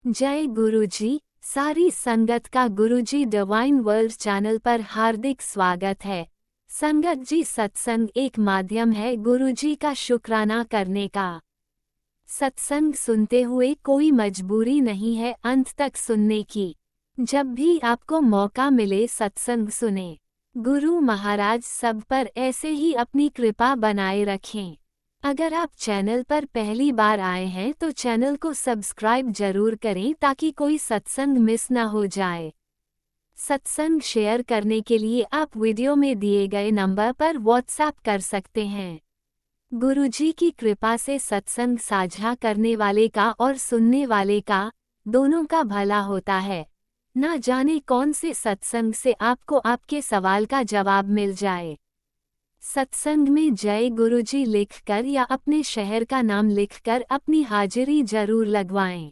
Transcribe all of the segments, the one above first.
जय गुरुजी। सारी संगत का गुरुजी डिवाइन वर्ल्ड चैनल पर हार्दिक स्वागत है। संगत जी, सत्संग एक माध्यम है गुरुजी का शुक्राना करने का। सत्संग सुनते हुए कोई मजबूरी नहीं है अंत तक सुनने की। जब भी आपको मौका मिले सत्संग सुने। गुरु महाराज सब पर ऐसे ही अपनी कृपा बनाए रखें। अगर आप चैनल पर पहली बार आए हैं तो चैनल को सब्सक्राइब जरूर करें ताकि कोई सत्संग मिस ना हो जाए। सत्संग शेयर करने के लिए आप वीडियो में दिए गए नंबर पर व्हाट्सएप कर सकते हैं। गुरुजी की कृपा से सत्संग साझा करने वाले का और सुनने वाले का दोनों का भला होता है। ना जाने कौन से सत्संग से आपको आपके सवाल का जवाब मिल जाए। सत्संग में जय गुरुजी लिखकर या अपने शहर का नाम लिखकर अपनी हाजिरी जरूर लगवाएं।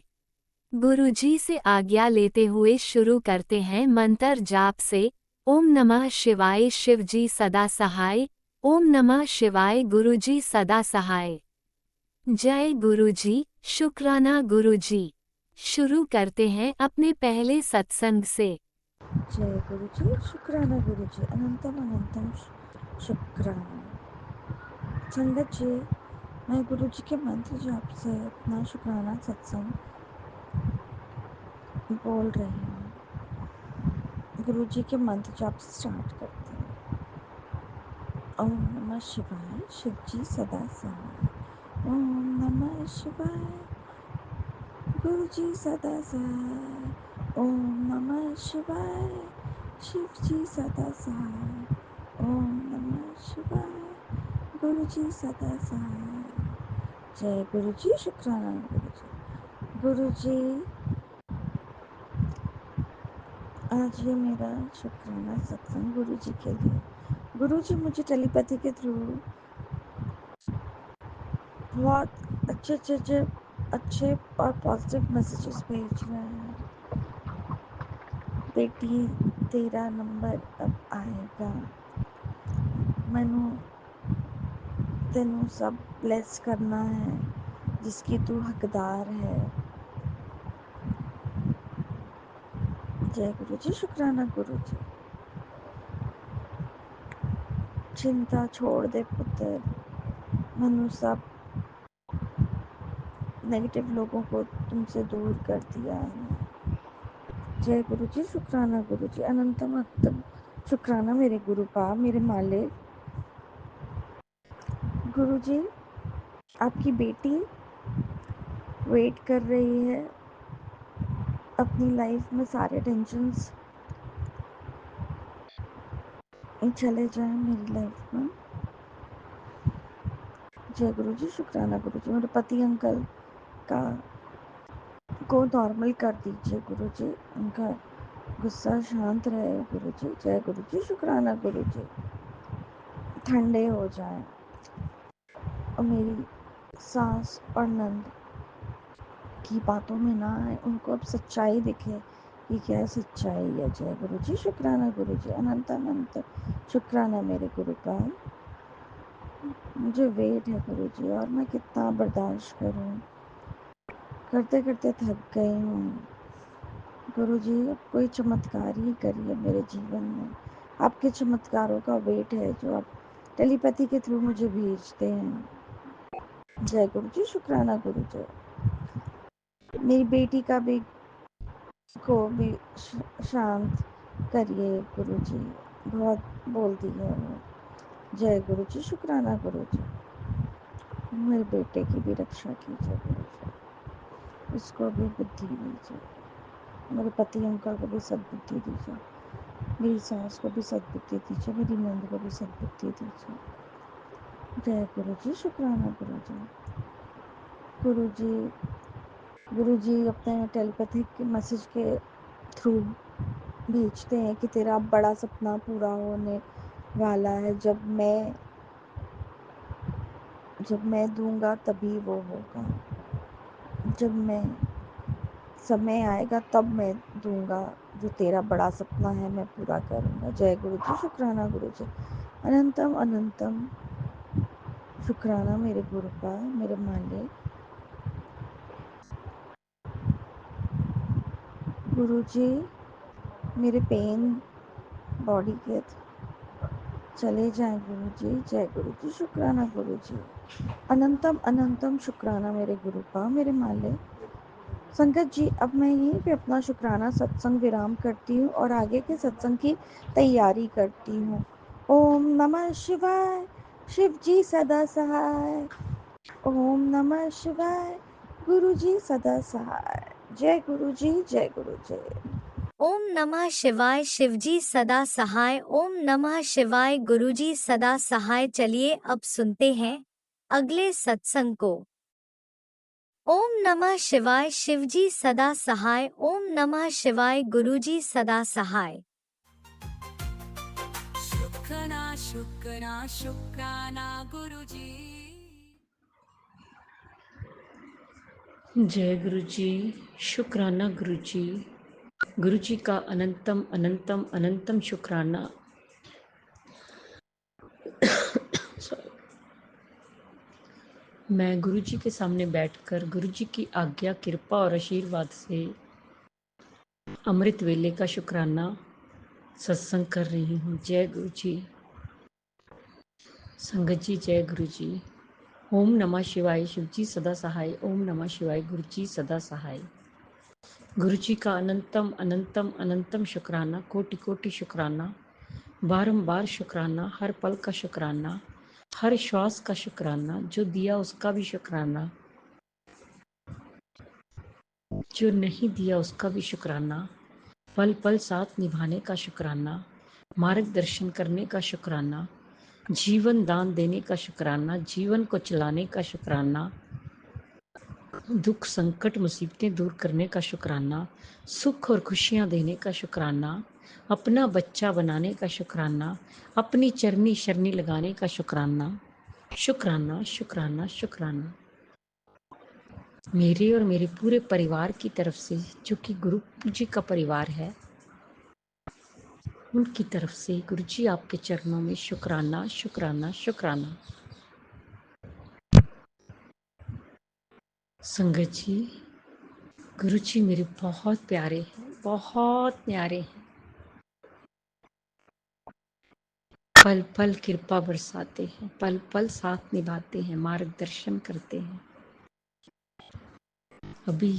गुरुजी से आज्ञा लेते हुए शुरू करते हैं मंत्र जाप से। ओम नमः शिवाय, शिवजी सदा सहाय। ओम नमः शिवाय, गुरुजी सदा सहाय। जय गुरुजी, शुक्राना गुरुजी। शुरू करते हैं अपने पहले सत्संग से। जय गुरुजी, शुक्राना गुरुजी, अनंतम अनंतम शुक्राना। संगत जी, मैं गुरुजी के मंत्र जाप से अपना शुक्राना सत्संग बोल रही हूँ। गुरुजी के मंत्र जाप से स्टार्ट करते हैं। ओम नमः शिवाय, शिवजी सदा सहाय। ओम नमः शिवाय, गुरुजी सदा सहाय। ओम नमः शिवाय, शिवजी सदा सहाय। ओम नमः शिवाय, गुरुजी सदा सहाय। जय गुरुजी, शुक्राना गुरुजी। गुरुजी, आज ये मेरा शुक्राना सत्संग गुरुजी के लिए। गुरुजी मुझे टेलीपैथी के थ्रू बहुत अच्छे और पॉजिटिव मैसेजेस भेज रहे हैं। बेटी, तेरा नंबर अब आएगा। मैनू तेनू सब ब्लेस करना है जिसकी तू हकदार है। जय गुरुजी, शुक्राना गुरुजी। चिंता छोड़ दे पुत्र, मैनू सब नेगेटिव लोगों को तुमसे दूर कर दिया है। जय गुरुजी, शुक्राना गुरुजी, अनंतम अनंतम शुक्राना मेरे गुरुपा, मेरे मालिक। गुरुजी, आपकी बेटी वेट कर रही है। अपनी लाइफ में सारे टेंशन्स चले जाएं मेरी लाइफ में। जय गुरुजी, शुक्राना गुरुजी। मेरे पति अंकल का को नॉर्मल कर दीजिए गुरुजी, उनका गुस्सा शांत रहे गुरुजी। जय गुरुजी, शुक्राना गुरुजी। ठंडे हो जाएं और मेरी सास और नंद की बातों में ना आए, उनको अब सच्चाई दिखे कि क्या सच्चाई है। जय गुरुजी, शुक्राना गुरुजी, अनंत अनंत शुक्राना मेरे गुरुपाल। मुझे वेट है गुरुजी, और मैं कितना बर्दाश्त करूं, करते करते थक गई हूँ। गुरुजी, अब कोई चमत्कार ही करिए मेरे जीवन में। आपके चमत्कारों का वेट है जो आप टेलीपैथी के थ्रू मुझे भेजते हैं। जय गुरुजी, शुक्राना गुरुजी। मेरी बेटी का भी को भी शांत करिए गुरुजी, बहुत बोलती है वो। जय गुरुजी, शुक्राना गुरुजी। मेरे बेटे की भी रक्षा कीजिए गुरुजी, उसको भी बुद्धि दीजिए। मेरे पति अंकल को भी सद्बुद्धि दीजिए। मेरी सास को भी सद्बुद्धि दीजिए। मेरी नंद को भी सद्बुद्धि दीजिए। जय गुरुजी, शुक्राना गुरुजी। गुरुजी, गुरुजी अपने टेलीपैथिक मैसेज के थ्रू भेजते हैं कि तेरा बड़ा सपना पूरा होने वाला है। जब मैं दूंगा तभी वो होगा। जब मैं समय आएगा तब मैं दूंगा। जो तेरा बड़ा सपना है मैं पूरा करूंगा। जय गुरुजी, शुक्राना गुरुजी, अनंतम अनंतम शुक्राना मेरे गुरुपाल, मेरे मालिक। गुरुजी मेरे पेन बॉडी के चले जाएं गुरुजी। जय गुरुजी, शुक्राना गुरुजी। अनंतम अनंतम शुक्राना मेरे गुरु का, मेरे मालिक। संगत जी, अब मैं यहीं पे अपना शुक्राना सत्संग विराम करती हूँ और आगे के सत्संग की तैयारी करती हूँ। ओम नमः शिवाय। शिव जी सदा सहाय। ओम नमः शिवाय। गुरु जी सदा सहाय। जय गुरु जी, जय गुरु जी। ओम नमः शिवाय। शिवजी सदा सहाय। ओम नमः शिवाय। गुरुजी सदा सहाय। चलिए अब सुनते हैं अगले सत्संग को। ओम नमः शिवाय। शिवजी सदा सहाय। ओम नमः शिवाय। गुरुजी सदा सहाय। शुक्राना शुक्राना शुक्राना गुरुजी। जय गुरु जी, शुक्राना गुरु जी। गुरु जी का अनंतम अनंतम अनंतम शुक्राना। मैं गुरु जी के सामने बैठकर गुरु जी की आज्ञा, कृपा और आशीर्वाद से अमृत वेले का शुक्राना सत्संग कर रही हूँ। जय गुरु जी। संगत जी जय गुरु जी। ओम नमः शिवाय। शिव जी सदा सहाय। ओम नमः शिवाय। गुरु जी सदा सहाय। गुरु जी का अनंतम अनंतम अनंतम शुक्राना, कोटि कोटि शुक्राना, बारंबार शुक्राना, हर पल का शुक्राना, हर श्वास का शुक्राना, जो दिया उसका भी शुक्राना, जो नहीं दिया उसका भी शुक्राना, पल पल साथ निभाने का शुक्राना, मार्गदर्शन करने का शुक्राना, जीवन दान देने का शुक्राना, जीवन को चलाने का शुक्राना, दुख संकट मुसीबतें दूर करने का शुक्राना, सुख और खुशियाँ देने का शुक्राना, अपना बच्चा बनाने का शुक्राना, अपनी चरनी शरनी लगाने का शुक्राना, शुक्राना शुक्राना शुक्राना। मेरे और मेरे पूरे परिवार की तरफ से, जो कि गुरु जी का परिवार है, उनकी तरफ से गुरु जी आपके चरणों में शुक्राना शुक्राना शुक्राना। संगत जी, गुरु जी मेरे बहुत प्यारे हैं, बहुत प्यारे हैं। पल पल कृपा बरसाते हैं, पल पल साथ निभाते हैं, मार्गदर्शन करते हैं। अभी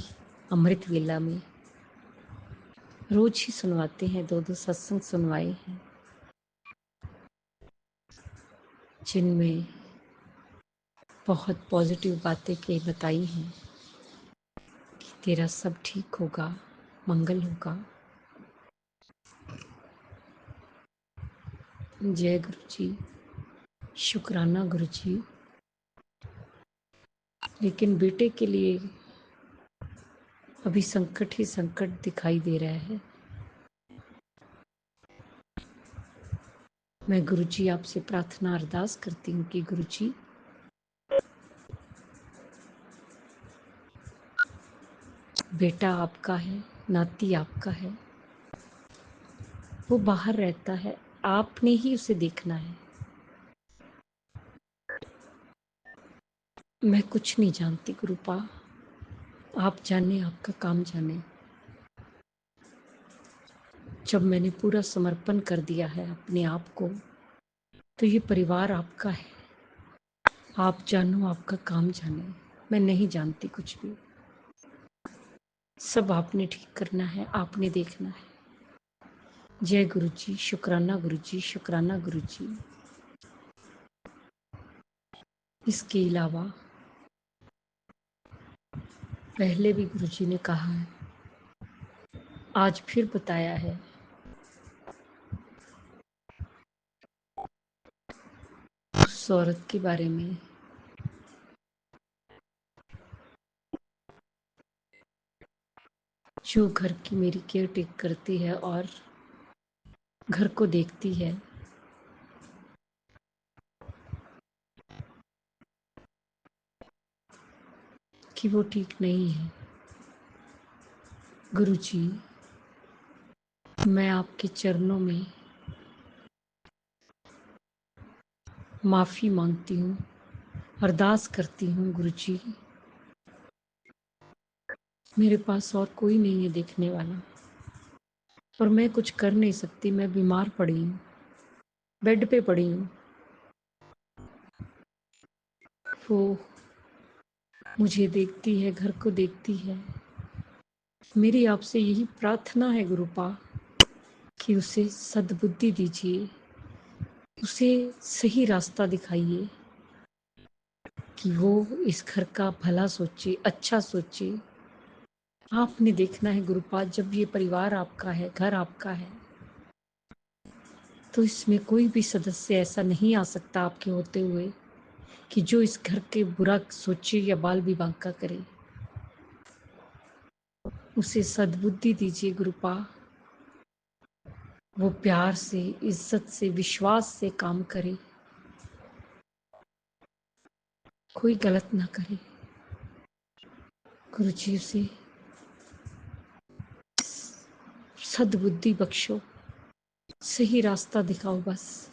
अमृत वेला में रोज ही सुनवाते हैं, दो दो सत्संग सुनवाए हैं, जिनमें बहुत पॉजिटिव बातें के बताई हैं कि तेरा सब ठीक होगा, मंगल होगा। जय गुरु जी, शुक्राना गुरु जी। लेकिन बेटे के लिए अभी संकट ही संकट दिखाई दे रहा है। मैं गुरु जी आपसे प्रार्थना अरदास करती हूँ कि गुरु जी बेटा आपका है, नाती आपका है, वो बाहर रहता है, आपने ही उसे देखना है। मैं कुछ नहीं जानती गुरुपा, आप जाने, आपका काम जाने। जब मैंने पूरा समर्पण कर दिया है अपने आप को, तो ये परिवार आपका है। आप जानो, आपका काम जाने। मैं नहीं जानती कुछ भी, सब आपने ठीक करना है, आपने देखना है। जय गुरु जी, शुक्राना गुरु जी, शुक्राना गुरु जी। इसके अलावा पहले भी गुरु जी ने कहा है, आज फिर बताया है, उस औरत के बारे में जो घर की मेरी केयर टेक करती है और घर को देखती है। कि वो ठीक नहीं है। गुरु जी, मैं आपके चरणों में माफ़ी मांगती हूँ, अरदास करती हूँ। गुरु जी, मेरे पास और कोई नहीं है देखने वाला, पर मैं कुछ कर नहीं सकती, मैं बीमार पड़ी हूँ, बेड पे पड़ी हूँ। वो मुझे देखती है, घर को देखती है। मेरी आपसे यही प्रार्थना है गुरुपा कि उसे सद्बुद्धि दीजिए, उसे सही रास्ता दिखाइए कि वो इस घर का भला सोचे, अच्छा सोचे। आपने देखना है गुरुपाद, जब ये परिवार आपका है, घर आपका है, तो इसमें कोई भी सदस्य ऐसा नहीं आ सकता आपके होते हुए कि जो इस घर के बुरा सोचे या बाल विवाह का करे। उसे सद्बुद्धि दीजिए गुरुपा, वो प्यार से, इज्जत से, विश्वास से काम करे, कोई गलत ना करे। गुरु जी उसे सद्बुद्धि बख्शो, सही रास्ता दिखाओ। बस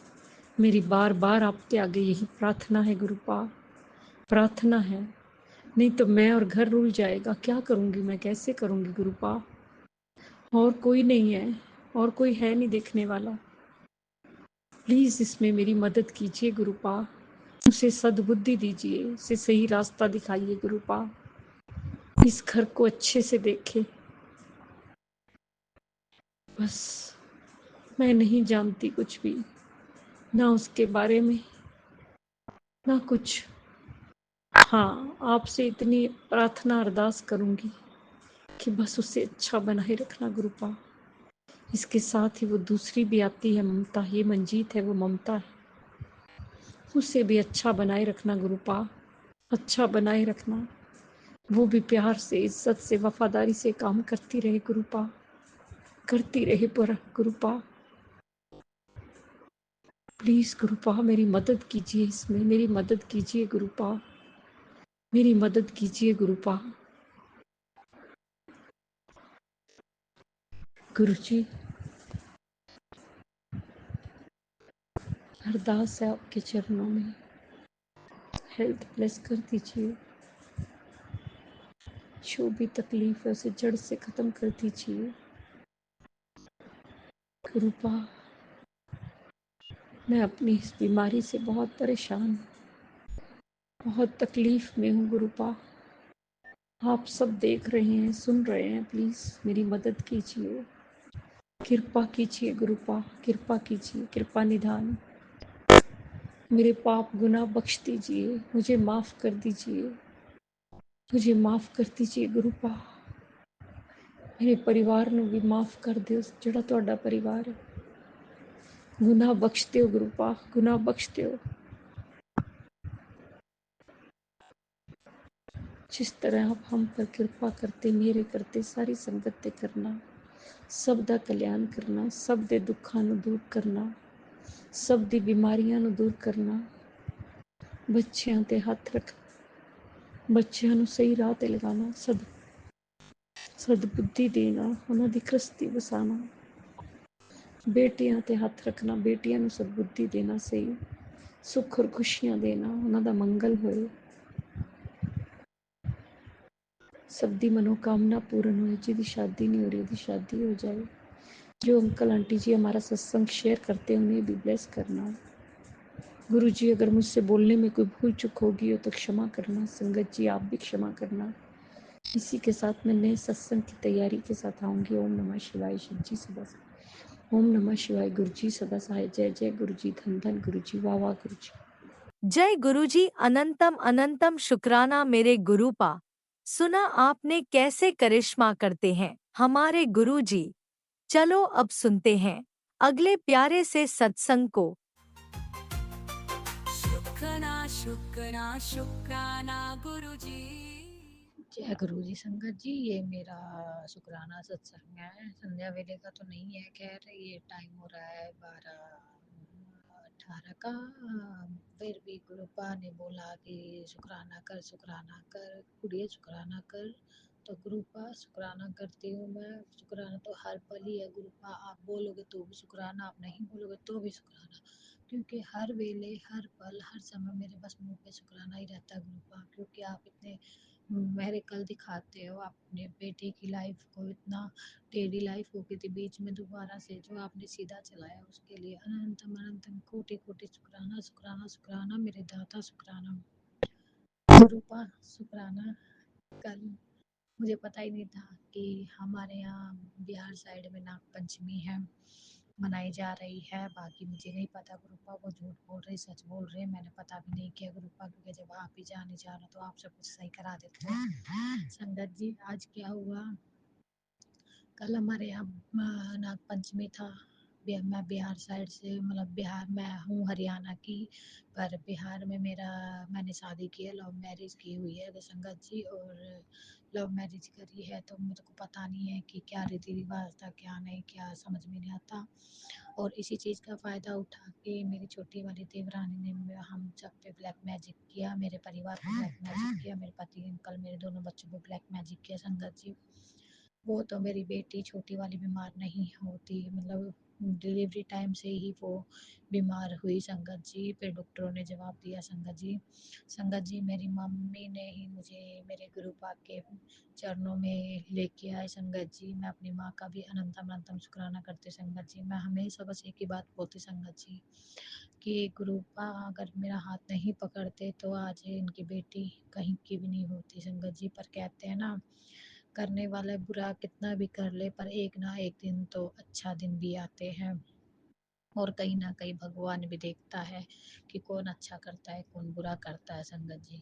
मेरी बार बार आपके आगे यही प्रार्थना है गुरुपा, प्रार्थना है। नहीं तो मैं और घर रुल जाएगा। क्या करूंगी मैं, कैसे करूंगी गुरुपा? और कोई नहीं है, और कोई है नहीं देखने वाला। प्लीज इसमें मेरी मदद कीजिए गुरुपा, उसे सद्बुद्धि दीजिए, उसे सही रास्ता दिखाइए गुरुपा, इस घर को अच्छे से देखे। बस मैं नहीं जानती कुछ भी, ना उसके बारे में, ना कुछ। हाँ, आपसे इतनी प्रार्थना अरदास करूंगी कि बस उसे अच्छा बनाए रखना गुरुपा। इसके साथ ही वो दूसरी भी आती है, ममता। ये मंजीत है, वो ममता है। उसे भी अच्छा बनाए रखना गुरुपा, अच्छा बनाए रखना। वो भी प्यार से, इज्जत से, वफादारी से काम करती रहे गुरुपा, करती रहे पर गुरुपा। प्लीज गुरुपा मेरी मदद कीजिए, इसमें मेरी मदद कीजिए गुरुपा, मेरी मदद कीजिए गुरुपा। गुरुजी अरदास है आपके चरणों में, हेल्थ ब्लेस कर दीजिए। जो भी तकलीफ है उसे जड़ से खत्म कर दीजिए गुरुपा। मैं अपनी इस बीमारी से बहुत परेशान हूँ, बहुत तकलीफ में हूँ गुरुपा। आप सब देख रहे हैं, सुन रहे हैं, प्लीज मेरी मदद कीजिए, कृपा कीजिए गुरुपा, कृपा कीजिए, कृपा निधान। मेरे पाप गुनाह बख्श दीजिए, मुझे माफ कर दीजिए, मुझे माफ कर दीजिए गुरुपा। मेरे परिवार ਨੂੰ भी माफ कर ਦਿਓ, ਜਿਹੜਾ ਤੁਹਾਡਾ परिवार है। गुनाह बख्श ਦਿਓ गुरुपा, गुनाह बख्श ਦਿਓ। जिस तरह आप हम पर कृपा करते, मेरे करते, सारी संगत ते करना, सब ਦਾ ਕਲਿਆਣ ਕਰਨਾ, ਸਭ ਦੇ ਦੁੱਖਾਂ ਨੂੰ ਦੂਰ ਕਰਨਾ, ਸਭ ਦੀ ਬਿਮਾਰੀਆਂ ਨੂੰ ਦੂਰ ਕਰਨਾ। ਬੱਚਿਆਂ ਤੇ ਹੱਥ ਰੱਖ, ਬੱਚਿਆਂ ਨੂੰ ਸਹੀ ਰਾਹ ਤੇ ਲਗਾਉਣਾ, ਸਦਬੁੱਧੀ ਦੇਣਾ, ਉਹਨਾਂ ਦੀ ਕ੍ਰਿਸਤੀ ਵਸਾਣਾ। ਬੇਟੀਆਂ ਤੇ ਹੱਥ ਰੱਖਣਾ, ਬੇਟੀਆਂ ਨੂੰ ਸਦਬੁੱਧੀ ਦੇਣਾ, ਸਹੀ ਸੁੱਖ ਔਰ ਖੁਸ਼ੀਆਂ ਦੇਣਾ, ਉਹਨਾਂ ਦਾ ਮੰਗਲ ਹੋਏ, ਸਭ ਦੀ मनोकामना पूर्ण हो। जिसकी शादी नहीं हो रही उसकी शादी हो जाए। जो अंकल आंटी जी हमारा सत्संग शेयर करते हैं उन्हें भी ब्लेस करना। गुरु जी अगर मुझसे बोलने में कोई भूल चूक होगी हो तो क्षमा करना। संगत जी आप भी क्षमा करना। इसी के साथ मैं नए सत्संग की तैयारी के साथ आऊँगी। ओम नमः शिवाय। शिव जी सदा सहाय। ओम नमः शिवाय। गुरु जी सदा सहाय। जय जय गुरु जी। धन धन गुरु जी। वाह वाह गुरु जी। जय गुरुजी। अनंतम अनंतम शुक्राना मेरे गुरुपा। सुना आपने कैसे करिश्मा करते हैं हमारे गुरुजी। चलो अब सुनते हैं अगले प्यारे से सत्संग को। शुक्राना शुक्राना शुक्राना गुरुजी। जय गुरु जी। संगत जी ये मेरा शुक्राना सत्संग है, संध्या वेले का तो नहीं है। खैर ये टाइम हो रहा है 12:18 का। फिर भी गुरुपा ने बोला कि शुक्राना कर गुड़िया, शुक्राना कर। तो गुरुपा शुक्राना करती हूँ मैं। शुक्राना तो हर पल ही है गुरुपा। आप बोलोगे तो भी शुक्राना, आप नहीं बोलोगे तो भी शुक्राना, क्योंकि हर वेले, हर पल, हर समय मेरे बस मुंह पे शुक्राना ही रहता है गुरुपा। क्योंकि आप इतने मेरे कल दिखाते हो अपने बेटे की लाइफ को, इतना टेढ़ी लाइफ हो गई थी बीच में, दोबारा से जो आपने सीधा चलाया उसके लिए अनंतम अनंतम कोटि कोटि शुक्राना शुक्राना शुक्राना मेरे दाता शुक्राना। गुरुपा शुक्राना। कल मुझे पता ही नहीं था कि हमारे यहाँ बिहार साइड में नाग पंचमी है, मनाई जा रही है। बाकी मुझे नहीं पता गुरुपा, वो झूठ बोल रही सच बोल रही, मैंने पता भी नहीं किया गुरुपा, क्योंकि जब आप ही जाने जा रहे तो आप सब कुछ सही करा देते हो। संगत जी आज क्या हुआ, कल हमारे यहाँ नाग पंचमी था। मैं बिहार साइड से, मतलब बिहार, मैं हूँ हरियाणा की, पर बिहार में मेरा, मैंने शादी की है, लव मैरिज की हुई है संगत जी, और लव मैरिज करी है तो मेरे को पता नहीं है कि क्या रीति रिवाज था क्या नहीं, क्या समझ में नहीं आता। और इसी चीज़ का फ़ायदा उठा के मेरी छोटी वाली देवरानी ने हम सब पे ब्लैक मैजिक किया, मेरे परिवार पे ब्लैक मैजिक किया, मेरे पति अंकल, मेरे दोनों बच्चों पे ब्लैक मैजिक किया संगत जी। वो तो मेरी बेटी छोटी वाली बीमार नहीं होती, मतलब डिलीवरी टाइम से ही वो बीमार हुई संगत जी। फिर डॉक्टरों ने जवाब दिया संगत जी, संगत जी मेरी मम्मी ने ही मुझे मेरे गुरु पाक के चरणों में लेके आए संगत जी। मैं अपनी माँ का भी अनंतम अनंतम शुक्राना करती संगत जी। मैं हमेशा बस एक ही बात बोलती संगत जी कि गुरु पा अगर मेरा हाथ नहीं पकड़ते तो आज इनकी बेटी कहीं की भी नहीं होती संगत जी। पर कहते हैं ना, करने वाला बुरा कितना भी कर ले पर एक ना एक दिन तो अच्छा दिन भी आते हैं, और कहीं ना कहीं भगवान भी देखता है कि कौन अच्छा करता है कौन बुरा करता है संगत जी।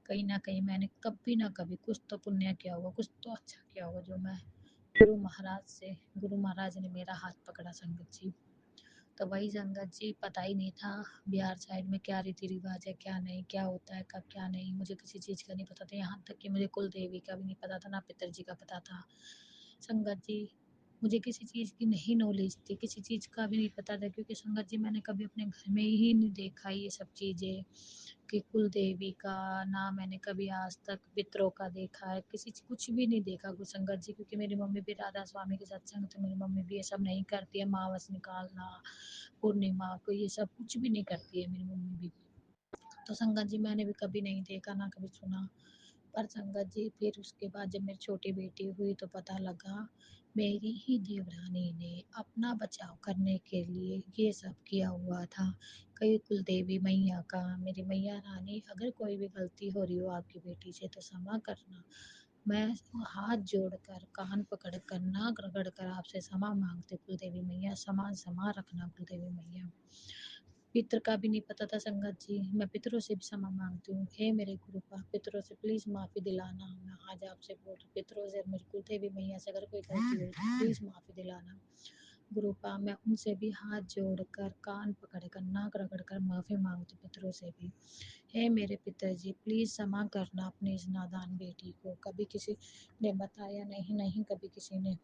कहीं ना कहीं मैंने कभी ना कभी कुछ तो पुण्य किया होगा, कुछ तो अच्छा किया होगा, जो मैं गुरु महाराज ने मेरा हाथ पकड़ा संगत जी। तो वही संगत जी, पता ही नहीं था बिहार साइड में क्या रीति रिवाज है क्या नहीं, क्या होता है कब क्या नहीं, मुझे किसी चीज़ का नहीं पता था। यहाँ तक कि मुझे कुल देवी का भी नहीं पता था, ना पिताजी का पता था संगत जी। मुझे किसी चीज़ की नहीं नॉलेज थी, किसी चीज़ का भी नहीं पता था, क्योंकि संगत जी मैंने कभी अपने घर में ही नहीं देखा ये सब चीज़ें कि कुल देवी का, ना मैंने कभी आज तक पितरों का देखा है, किसी कुछ भी नहीं देखा कुछ संगत जी। क्योंकि मेरी मम्मी भी राधा स्वामी के सत्संग, तो मेरी मम्मी भी ये सब नहीं करती है, अमावस निकालना, पूर्णिमा को, ये सब कुछ भी नहीं करती है मेरी मम्मी भी। तो संगत जी मैंने भी कभी नहीं देखा ना कभी सुना। पर संगत जी फिर उसके बाद जब मेरी छोटी बेटी हुई तो पता लगा मेरी ही देवरानी ने अपना बचाव करने के लिए ये सब किया हुआ था। कई कुल देवी मैया का, मेरी मैया रानी अगर कोई भी गलती हो रही हो आपकी बेटी से तो क्षमा करना। मैं हाथ जोड़कर कान पकड़कर नाक रगड़कर आपसे क्षमा मांगती कुलदेवी मैया, क्षमा क्षमा रखना कुलदेवी मैया। पितर का भी नहीं पता था संगत जी, मैं पितरों से भी क्षमा मांगती हूँ। हे मेरे गुरु पाक, पितरों से प्लीज माफी दिलाना। मैं आज आपसे बोल रही पितरों से, मेरी कुलदेवी मैया से अगर कोई गलती हो तो प्लीज माफी दिलाना। गुरु पाक मैं उनसे भी हाथ जोड़कर कान पकड़कर नाक रगड़कर माफी मांगती पितरों से भी। हे मेरे पिताजी प्लीज क्षमा करना अपनी इस नादान बेटी को, कभी किसी ने बताया नहीं, नहीं कभी किसी ने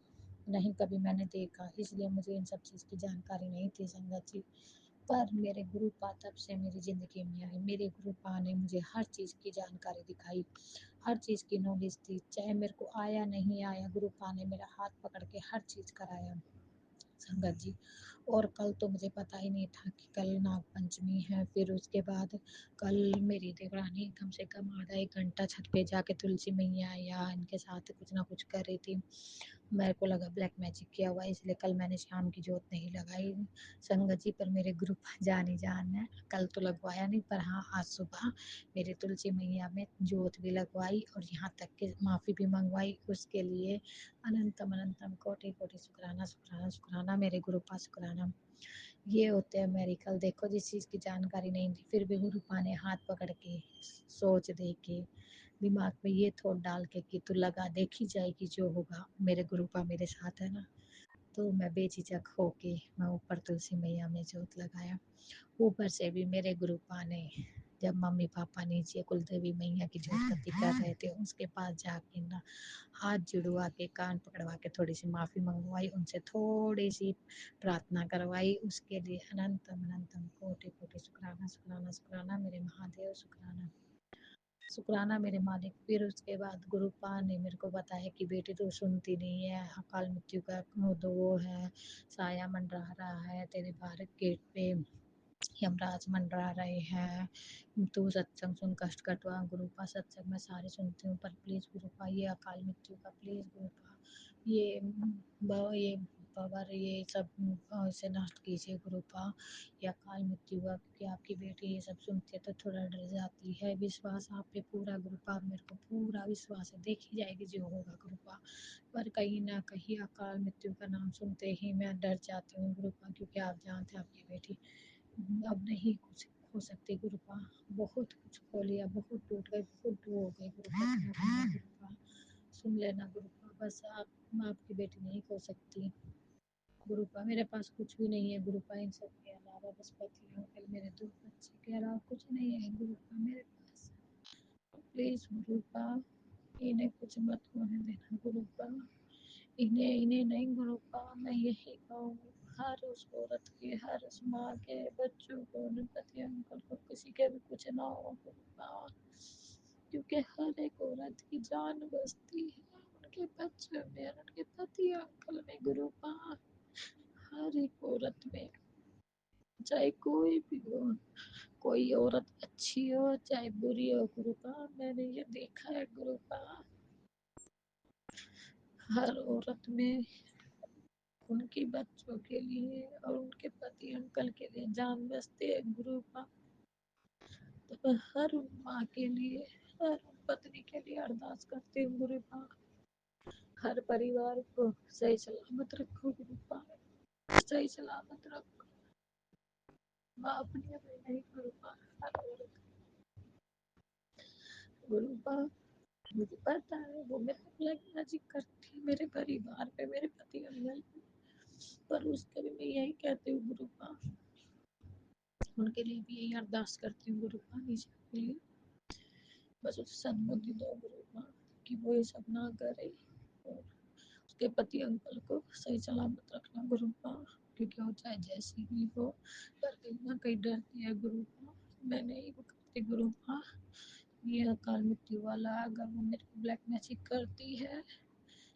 नहीं, कभी मैंने देखा, इसलिए मुझे इन सब चीज़ की जानकारी नहीं थी संगत जी। पर मेरे गुरु पा तब से मेरी ज़िंदगी में आए, मेरे गुरु पा ने मुझे हर चीज़ की जानकारी दिखाई, हर चीज़ की नॉलेज दी, चाहे मेरे को आया नहीं आया, गुरु पा ने मेरा हाथ पकड़ के हर चीज़ कराया संगत जी। और कल तो मुझे पता ही नहीं था कि कल नाग पंचमी है। फिर उसके बाद कल मेरी देवरानी कम से कम आधा एक घंटा छत पे जाके तुलसी मैया या इनके साथ कुछ ना कुछ कर रही थी। मेरे को लगा ब्लैक मैजिक किया हुआ है, इसलिए कल मैंने शाम की जोत नहीं लगाई संगत जी। पर मेरे ग्रुप जान ही जान है, कल तो लगवाया नहीं, पर हाँ आज सुबह मेरी तुलसी मैया में जोत भी लगवाई और यहाँ तक कि माफ़ी भी मंगवाई। उसके लिए अनंतम अनंतम कोटि कोटि शुक्राना शुक्राना शुक्राना मेरे गुरु पा शुक्राना। ये होते हैं मेरिकल, देखो जिस चीज़ की जानकारी नहीं थी फिर भी गुरु पा ने हाथ पकड़ के, सोच दे के, दिमाग में ये थॉट डाल के कि तू लगा देखी जाएगी जो होगा, मेरे गुरु पा मेरे साथ है ना। तो मैं बेझिझक होके मैं ऊपर तुलसी मैया में जोत लगाया। ऊपर से भी मेरे गुरु पा ने, जब मम्मी पापा नीचे कुलदेवी मैया की जोतपत्ती कर रहे थे उसके पास जाके ना हाथ जुड़वा के कान पकड़वा के थोड़ी सी माफ़ी मंगवाई, उनसे थोड़ी सी प्रार्थना करवाई। उसके लिए अनंतम अनंतम कोटि कोटि शुक्राना शुक्राना शुक्राना मेरे महादेव शुक्राना शुक्राना मेरे मालिक। फिर उसके बाद गुरु पा ने मेरे को बताया कि बेटी तो सुनती नहीं है, अकाल मृत्यु का वो तो वो है, साया मंडरा रहा है तेरे बाहर गेट पे, यमराज मंडरा रहे हैं, तू सत्संग सुन, कष्ट कटवा गुरुपा। सत्संग मैं सारे सुनती हूँ, पर प्लीज़ गुरुपा ये अकाल मृत्यु का प्लीज़ गुरुपा ये ये पावर ये सब से नष्ट कीजिए गुरुपा, ये अकाल मृत्यु का। क्योंकि आपकी बेटी ये सब सुनती है तो थोड़ा डर जाती है। विश्वास आप पे पूरा गुरुपा, मेरे को पूरा विश्वास है, देखी जाएगी जो होगा गुरुपा। पर कहीं ना कहीं अकाल मृत्यु का नाम सुनते ही मैं डर जाती हूँ गुरुपा, क्योंकि आप जानते हैं आपकी बेटी अब नहीं कुछ हो सकती गुरुपा। बहुत कुछ खो लिया, बहुत टूट गई, बहुत हो गई गुरुपा। गुरुपा सुन लेना गुरुपा, बस आप आपकी बेटी नहीं खो सकती गुरुपा। मेरे पास कुछ भी नहीं है गुरुपा, इन सब के अलावा बस पति अंकल मेरे 2 बच्चे के अलावा कुछ नहीं है गुरुपा मेरे पास। प्लीज गुरुपा इन्हें कुछ मत होने देना गुरुपा, इन्हें इन्हें नहीं गुरुपा। मैं यही कहूँगी हर उस औरत के, हर उस माँ के बच्चों को, पति अंकल को, किसी के भी कुछ ना हो गुरुपा, क्योंकि हर एक औरत की जान बसती है उनके बच्चों में, उनके पति अंकल में गुरुपा। हर एक औरत में, चाहे कोई भी हो, कोई औरत अच्छी हो चाहे बुरी हो गुरुपा, मैंने ये देखा है गुरुपा। हर औरत में उनके बच्चों के लिए और उनके पति अंकल के लिए जान बसते है गुरुपा। तो मैं हर उन माँ के लिए, हर उन पत्नी के लिए अरदास करती हूँ गुरुपा, हर परिवार को सही सलामत रखो गुरुपा, सही सलामत रखो। माँ अपनी अपनी नहीं गुरुपा, हर औरत गुरुपा। मुझे पता है वो मेरे को ब्लैक मैजिक करती है मेरे परिवार पे, मेरे पति अंकल पे, पर उसके भी मैं यही कहती हूँ गुरुपा, उनके लिए भी यही अरदास करती हूँ गुरुपा, नीचे के लिए बस उसे सद्बुद्धि दो गुरुपा कि वो ये सब ना करे, और उसके पति अंकल को सही सलामत रखना गुरुपा, क्योंकि वो चाहे जैसी भी हो पर कहीं ना कहीं डरती है गुरुपा। मैं नहीं वो करती गुरुपा, ये अकाल मृत्यु वाला अगर वो मेरे को ब्लैक मैजिक करती है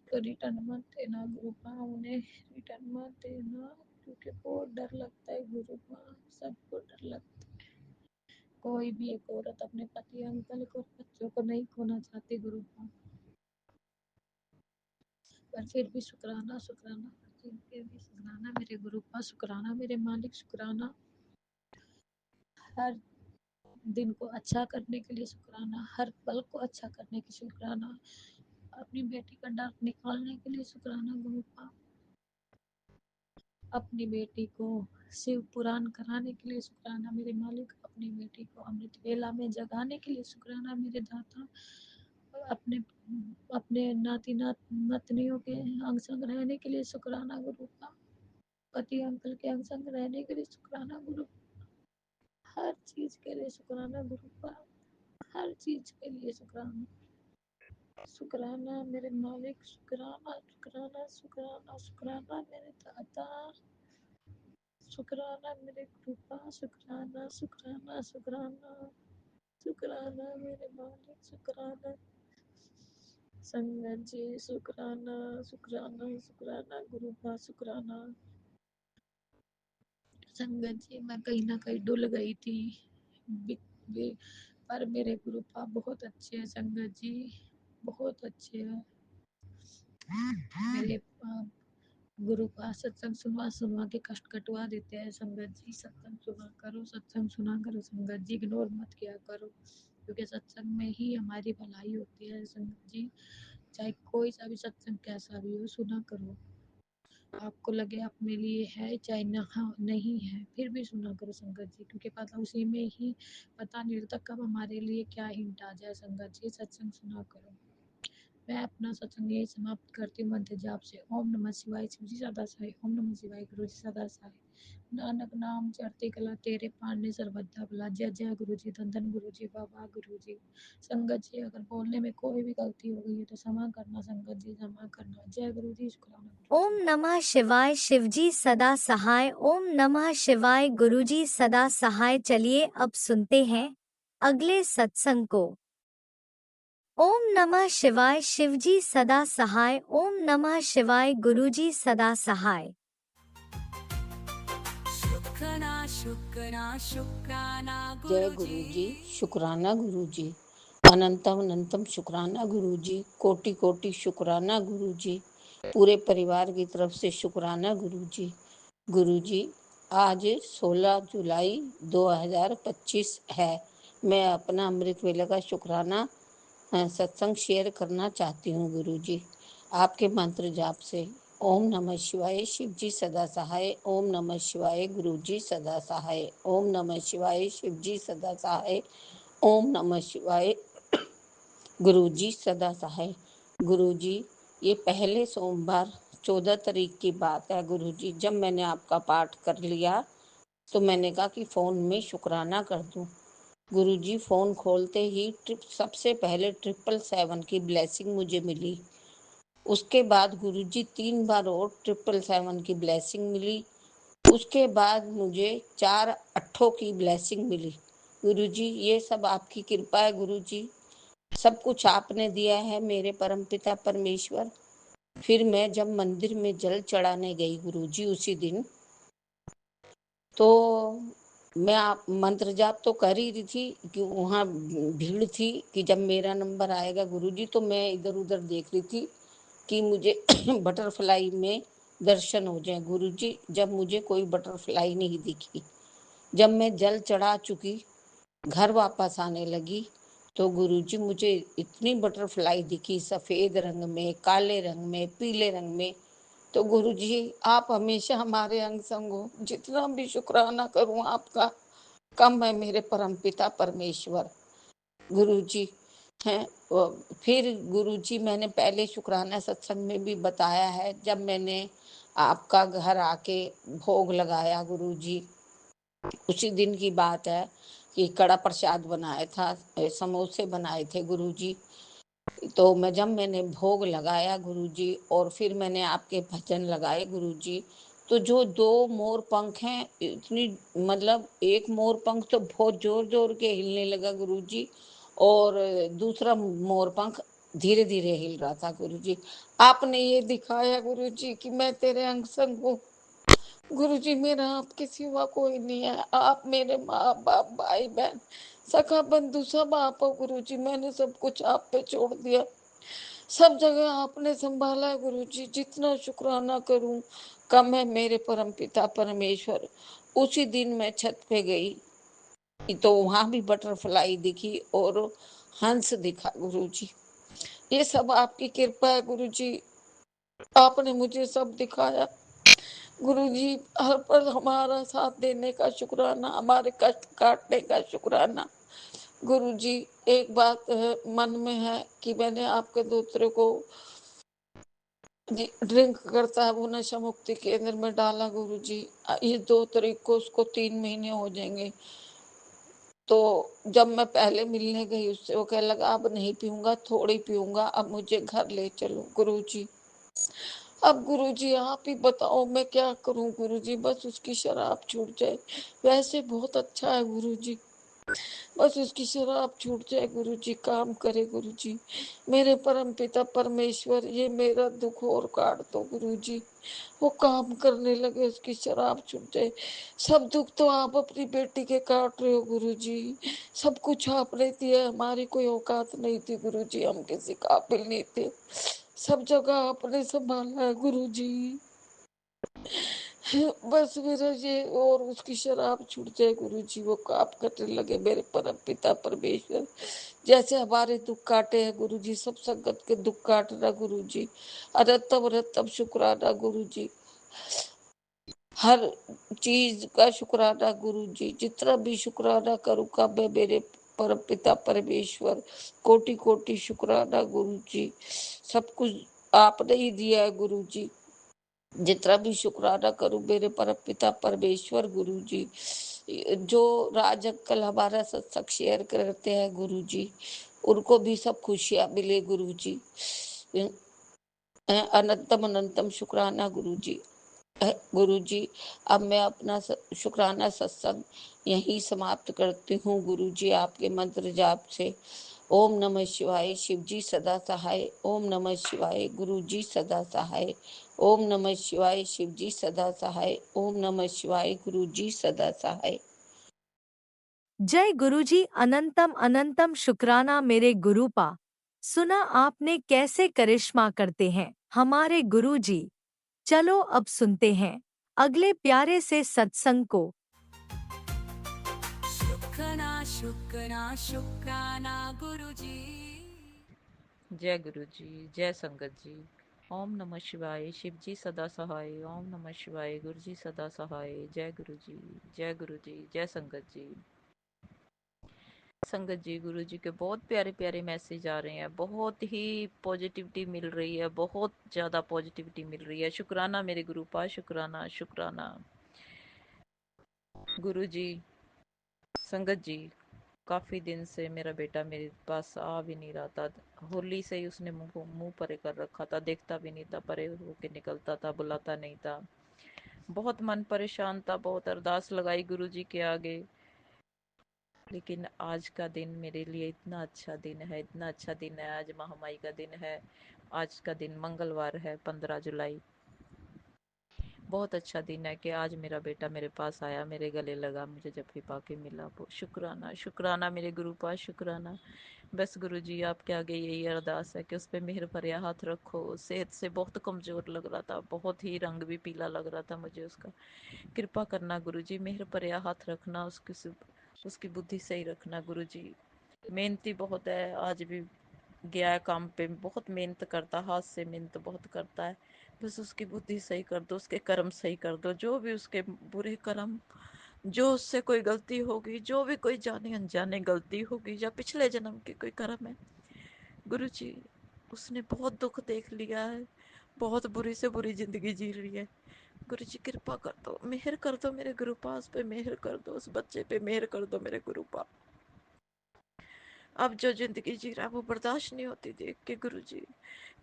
तो रिटर्न मत देना गुरुपा, उन्हें रिटर्न मत देना, क्योंकि बहुत डर लगता है गुरुपा, सबको डर लगता है। कोई भी एक औरत अपने पति अंकल को, बच्चों को नहीं खोना चाहती गुरुपा, पर फिर भी शुक्राना शुक्राना, फिर भी शुक्राना मेरे गुरुपा, शुक्राना मेरे मालिक, शुक्राना हर दिन को अच्छा करने के लिए, शुक्राना हर पल को अच्छा करने की, शुक्राना अपनी बेटी का डर निकालने के लिए, शुक्राना गुरुपा अपनी बेटी को शिव पुराण कराने के लिए, शुक्राना मेरे मालिक अपनी बेटी को अमृत वेला में जगाने के लिए, शुक्राना मेरे दाता अपने अपने नाती नातनियों के अंग संग रहने के लिए, शुक्राना गुरुपा पति अंकल के अंग संग रहने के लिए, शुक्राना गुरु हर चीज के लिए, शुक्राना गुरुपा हर चीज के लिए, शुक्राना शुक्राना मेरे मालिक, शुक्राना शुक्राना शुक्राना शुक्राना मेरे दाता, शुक्राना मेरे कृपा, शुक्राना शुक्राना शुक्राना शुक्राना मेरे मालिक, शुक्राना संगत जी, शुक्राना शुक्राना शुक्राना गुरुपा, शुक्राना संगत जी। मैं कहीं ना कहीं डुल गई थी पर मेरे गुरुपा बहुत अच्छे हैं संगत जी, बहुत अच्छे हैं मेरे गुरुपा। सत्संग सुनवा सुनवा के कष्ट कटवा देते हैं संगत जी, सत्संग सुना करो, सत्संग सुना करो संगत जी, इग्नोर मत किया करो, क्योंकि सत्संग में ही हमारी भलाई होती है संगत जी। चाहे कोई सा भी सत्संग कैसा भी हो, सुना करो, आपको लगे अपने लिए है चाहे नहीं है, फिर भी सुना करो संगत जी, क्योंकि पता उसी में ही पता नहीं लगता कब हमारे लिए क्या हिंट आ जाए संगत जी। सत्संग सुना करो। मैं अपना सत्संग यही समाप्त करती हूँ मंत्र जाप से। ओम नमः शिवाय, शिव जी सदा सहाय, ओम नमः शिवाय, गुरु जी सदा सहाय, नानक नाम चढ़ती कला तेरे पांडे सर्वदा भला, जय जय गुरु जी, धन धन गुरु जी, बाबा गुरु जी। संगत जी अगर बोलने में कोई भी गलती हो गई है तो क्षमा करना संगत जी, क्षमा करना। जय गुरु जी, शुक्राना गुरु ओम जी। नमः शिवाय, शिवजी सदा सहाय। ओम नमः शिवाय, गुरुजी सदा सहाय। चलिए अब सुनते हैं अगले सत्संग को। ओम नमः शिवाय, शिवजी सदा सहाय। ओम नमः शिवाय, गुरुजी सदा सहाय। शुक्राना शुक्राना जय गुरुजी। गुरु जी, शुक्राना गुरु जी। अनंतम अनंतम शुक्राना गुरु जी, कोटि कोटि शुक्राना गुरु जी। पूरे परिवार की तरफ से शुक्राना गुरु जी। गुरु जी, आज 16 जुलाई 2025 है। मैं अपना अमृत वेला का शुक्राना सत्संग शेयर करना चाहती हूँ गुरु जी। आपके मंत्र जाप से ओम नमः शिवाय, शिव जी सदा सहाय। ओम नमः शिवाय, गुरु जी सदा सहाय। ओम नमः शिवाय, शिव जी सदा सहाय। ओम नमः शिवाय, गुरु जी सदा सहाय। गुरु जी, ये पहले सोमवार 14 तारीख की बात है गुरु जी, जब मैंने आपका पाठ कर लिया तो मैंने कहा कि फ़ोन में शुक्राना कर दूं। गुरु जी, फ़ोन खोलते ही सबसे पहले 777 की ब्लेसिंग मुझे मिली। उसके बाद गुरुजी 3 बार और 777 की ब्लेसिंग मिली। उसके बाद मुझे 4 अट्ठों की ब्लेसिंग मिली। गुरुजी, ये सब आपकी कृपा है गुरुजी। सब कुछ आपने दिया है मेरे परमपिता परमेश्वर। फिर मैं जब मंदिर में जल चढ़ाने गई गुरुजी उसी दिन, तो मैं आप मंत्र जाप तो कर ही रही थी कि वहाँ भीड़ थी कि जब मेरा नंबर आएगा गुरुजी, तो मैं इधर उधर देख रही थी कि मुझे बटरफ्लाई में दर्शन हो जाए गुरुजी। जब मुझे कोई बटरफ्लाई नहीं दिखी, जब मैं जल चढ़ा चुकी, घर वापस आने लगी, तो गुरुजी मुझे इतनी बटरफ्लाई दिखी, सफ़ेद रंग में, काले रंग में, पीले रंग में। तो गुरुजी, आप हमेशा हमारे अंग संग हो। जितना भी शुक्राना करूं आपका कम है मेरे परमपिता परमेश्वर। गुरुजी हैं। फिर गुरुजी, मैंने पहले शुक्राना सत्संग में भी बताया है, जब मैंने आपका घर आके भोग लगाया गुरुजी, उसी दिन की बात है कि कड़ा प्रसाद बनाया था, समोसे बनाए थे गुरुजी। तो जब मैंने भोग लगाया गुरुजी और फिर मैंने आपके भजन लगाए गुरुजी, तो जो 2 मोर पंख हैं, इतनी मतलब एक मोर पंख तो बहुत जोर जोर के हिलने लगा गुरुजी, और दूसरा मोर पंख धीरे धीरे हिल रहा था गुरुजी। आपने ये दिखाया गुरुजी कि मैं तेरे अंग संग हूँ। गुरुजी, मेरा आपके सिवा कोई नहीं है। आप मेरे माँ बाप, भाई बहन, सखा बंधु सब आप हो गुरुजी। मैंने सब कुछ आप पे छोड़ दिया। सब जगह आपने संभाला है गुरुजी। जितना शुक्राना करूं कम है मेरे परमपिता परमेश्वर। उसी दिन मैं छत पे गई तो वहां भी बटरफ्लाई दिखी और हंस दिखा गुरुजी। ये सब आपकी कृपा है गुरुजी। आपने मुझे सब दिखाया गुरुजी। हर पल हमारा साथ देने का शुक्राना, हमारे कष्ट काटने का शुक्राना। गुरुजी, एक बात मन में है कि मैंने आपके दूसरे को ड्रिंक करता है वो नशा मुक्ति केंद्र में डाला गुरुजी। ये 2 तारीख को उसको 3 महीने हो जाएंगे। तो जब मैं पहले मिलने गई उससे, वो कह लगा अब नहीं पीऊंगा, थोड़ी पीऊंगा, अब मुझे घर ले चलो गुरुजी। अब गुरुजी आप ही बताओ मैं क्या करूं गुरुजी, बस उसकी शराब छूट जाए। वैसे बहुत अच्छा है गुरुजी, बस उसकी शराब छूट जाए गुरुजी, काम करे गुरुजी। मेरे परम पिता परमेश्वर, ये मेरा दुख और काट दो गुरुजी। वो काम करने लगे, उसकी शराब छूट जाए। सब दुख तो आप अपनी बेटी के काट रहे हो गुरुजी। सब कुछ आपने दिया, हमारी कोई औकात नहीं थी गुरुजी, हम किसी काबिल नहीं थे। सब जगह आपने संभाला है गुरुजी। बस मेरा ये और उसकी शराब छूट जाए गुरुजी, वो काम करने लगे मेरे परम पिता परमेश्वर। जैसे हमारे दुख काटे हैं गुरुजी, सब संगत के दुख काटना गुरुजी। अरतम रतम शुक्राना गुरुजी, हर चीज का शुक्राना गुरुजी। जितना भी शुक्राना करूँ कम है मेरे परम पिता परमेश्वर। कोटि कोटि शुक्राना गुरुजी। सब कुछ आपने ही दिया है गुरुजी। जितना भी शुक्राना करूं मेरे परमपिता परमेश्वर गुरुजी। जो राज अंकल हमारा सत्संग शेयर करते हैं गुरुजी, उनको भी सब खुशियां मिले गुरुजी। अनंतम अनंतम शुक्राना गुरुजी। गुरुजी, अब मैं अपना शुक्राना सत्संग यहीं समाप्त करती हूँ गुरुजी, आपके मंत्र जाप से। ओम नमः शिवाय शिव जी सदा सहाय। ओम नमः शिवाय गुरु जी सदा सहाय। ओम नमः शिवाय शिव जी सदा सहाय। ओम नमः शिवाय गुरु जी सदा सहाय। जय गुरुजी, अनंतम अनंतम शुक्राना मेरे गुरुपा। सुना आपने कैसे करिश्मा करते हैं हमारे गुरुजी। चलो अब सुनते हैं अगले प्यारे से सत्संग को। शुक्राना शुक्राना शुक्राना गुरुजी। जय गुरु जी, जय संगत जी। ओम नमः शिवाय शिव जी सदा सहाय। ओम नमः शिवाय गुरु जी सदा सहाय। जय गुरु जी, जय गुरु जी, जय संगत जी। संगत जी, गुरु जी के बहुत प्यारे प्यारे मैसेज आ रहे हैं, बहुत ही पॉजिटिविटी मिल रही है, बहुत ज़्यादा पॉजिटिविटी मिल रही है। शुक्राना मेरे गुरु पा, शुक्राना शुक्राना। गुरु जी, संगत जी, काफ़ी दिन से मेरा बेटा मेरे पास आ भी नहीं रहा था। होली से ही उसने मुंह परे कर रखा था, देखता भी नहीं था, परे होके निकलता था, बुलाता नहीं था। बहुत मन परेशान था, बहुत अरदास लगाई गुरु जी के आगे, लेकिन आज का दिन मेरे लिए इतना अच्छा दिन है, इतना अच्छा दिन है। आज महामाई का दिन है, आज का दिन मंगलवार है, 15 जुलाई। बहुत अच्छा दिन है कि आज मेरा बेटा मेरे पास आया, मेरे गले लगा, मुझे जब पाके मिला। वो शुक्राना शुक्राना मेरे गुरु पास, शुक्राना। बस गुरु जी आपके आगे यही अरदास है कि उस पर मेहर भरिया हाथ रखो। सेहत से बहुत कमज़ोर लग रहा था, बहुत ही रंग भी पीला लग रहा था मुझे उसका। कृपा करना गुरु जी, मेहर भरिया हाथ रखना, उसकी बुद्धि सही रखना गुरु जी। मेहनती बहुत है, आज भी गया है काम पे, बहुत मेहनत करता, हाथ से मेहनत बहुत करता है। बस उसकी बुद्धि सही कर दो, उसके कर्म सही कर दो, जो भी उसके बुरे कर्म, जो उससे कोई गलती होगी, जो भी कोई जाने अनजाने गलती होगी, या पिछले जन्म की कोई कर्म है गुरु जी, उसने बहुत दुख देख लिया है, बहुत बुरी से बुरी जिंदगी जी रही है। गुरु जी कृपा कर दो, मेहर कर दो मेरे गुरु पास पे, मेहर कर दो उस बच्चे पे, मेहर कर दो मेरे गुरु पा। अब जो जिंदगी जी रहा है वो बर्दाश्त नहीं होती देख के गुरु जी,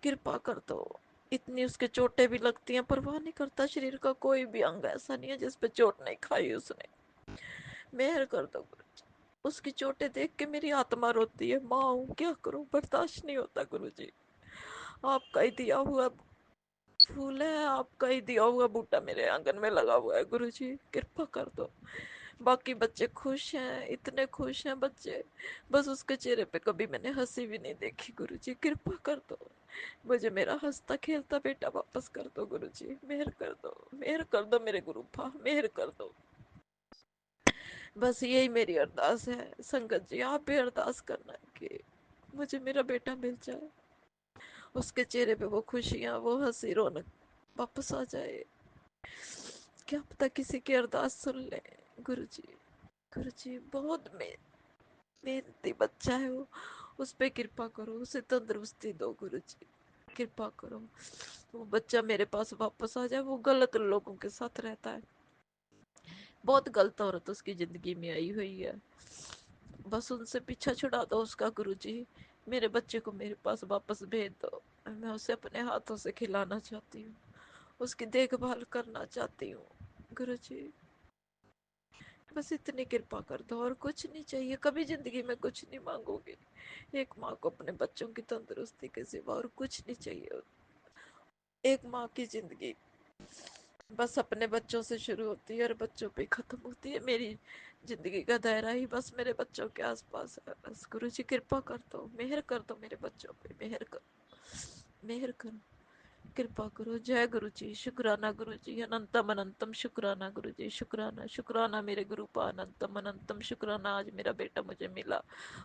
कृपा कर दो। इतनी उसके चोटें भी लगती हैं, परवाह नहीं करता, शरीर का कोई भी अंग ऐसा नहीं है जिस पे चोट नहीं खाई उसने। मेहर कर दो गुरु जी। उसकी चोटें देख के मेरी आत्मा रोती है, माँ हूँ क्या करूँ, बर्दाश्त नहीं होता गुरु जी। आपका ही दिया हुआ फूल है, आपका ही दिया हुआ बूटा मेरे आंगन में लगा हुआ है गुरु जी, कृपा कर दो। बाकी बच्चे खुश हैं, इतने खुश हैं बच्चे, बस उसके चेहरे पे कभी मैंने हंसी भी नहीं देखी गुरु जी, कृपा कर दो। मुझे मेरा हंसता खेलता बेटा वापस कर दो गुरु जी, मेहर कर दो, मेहर कर दो मेरे गुरु फा, मेहर कर दो। बस यही मेरी अरदास है संगत जी, आप भी अरदास करना कि मुझे मेरा बेटा मिल जाए, उसके चेहरे पे वो खुशियाँ, वो हंसी रौनक वापस आ जाए। क्या पता किसी की अरदास सुन ले गुरु जी। गुरु जी बहुत मेहनती बच्चा है वो, उस पे कृपा करो, उसे तंदुरुस्ती दो गुरु जी, कृपा करो। वो बच्चा मेरे पास वापस आ जाए, वो गलत लोगों के साथ रहता है, बहुत गलत औरत उसकी जिंदगी में आई हुई है, बस उनसे पीछा छुड़ा दो उसका गुरु जी। मेरे बच्चे को मेरे पास वापस भेज दो, मैं उसे अपने हाथों से खिलाना चाहती हूँ, उसकी देखभाल करना चाहती हूँ गुरु जी। बस इतनी कृपा कर दो, और कुछ नहीं चाहिए, कभी जिंदगी में कुछ नहीं मांगोगी। एक माँ को अपने बच्चों की तंदुरुस्ती के सिवा और कुछ नहीं चाहिए। एक माँ की जिंदगी बस अपने बच्चों से शुरू होती है और बच्चों पे खत्म होती है। मेरी जिंदगी का दायरा ही बस मेरे बच्चों के आसपास है। बस गुरु जी कृपा कर दो, मेहर कर दो मेरे बच्चों पे, मेहर करो, मेहर करो, कृपा करो। जय गुरु जी, शुक्राना गुरु जी, अनंतम अनंतम शुक्राना गुरु जी, शुक्राना शुक्राना मेरे गुरु पा, अनंतम अनंतम शुक्राना। आज मेरा बेटा मुझे मिला,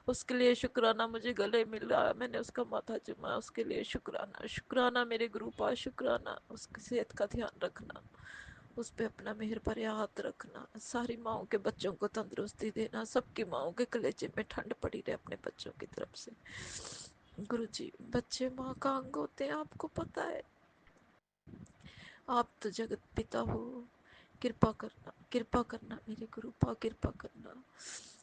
उसके लिए शुक्राना। मुझे गले मिला, मैंने उसका माथा चुमा, उसके लिए शुक्राना। शुक्राना मेरे गुरु पा, शुक्राना। उसकी सेहत का ध्यान रखना, उस पे अपना मेहर भरे हाथ रखना, सारी माओ के बच्चों को तंदुरुस्ती देना, सबकी माओ के कलेजे में ठंड पड़ी रहे अपने बच्चों की तरफ से गुरु जी। बच्चे माँ का अंग होते हैं, आपको पता है, आप तो जगत पिता हो, कृपा करना, कृपा करना मेरे गुरु पा, कृपा करना।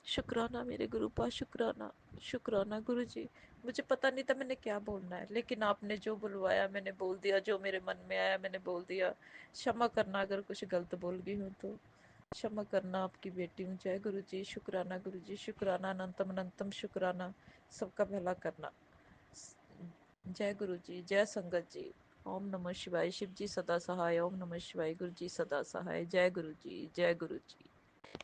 शुक्राना मेरे गुरु पा, शुक्राना शुक्राना गुरु जी। मुझे पता नहीं था मैंने क्या बोलना है, लेकिन आपने जो बुलवाया मैंने बोल दिया, जो मेरे मन में आया मैंने बोल दिया। क्षमा करना अगर कुछ गलत बोल गई हूँ तो, क्षमा करना, आपकी बेटी हूँ। जय गुरु जी, शुक्राना गुरु जी, शुक्राना, अनंतम अनंतम शुक्राना। सबका भला करना। जय गुरु जी, जय संगत जी। ओम नमः शिवाय। शिव जी सदा सहाय। ओम नमः शिवाय। गुरु जी सदा सहाय। जय गुरु जी, जय गुरु जी।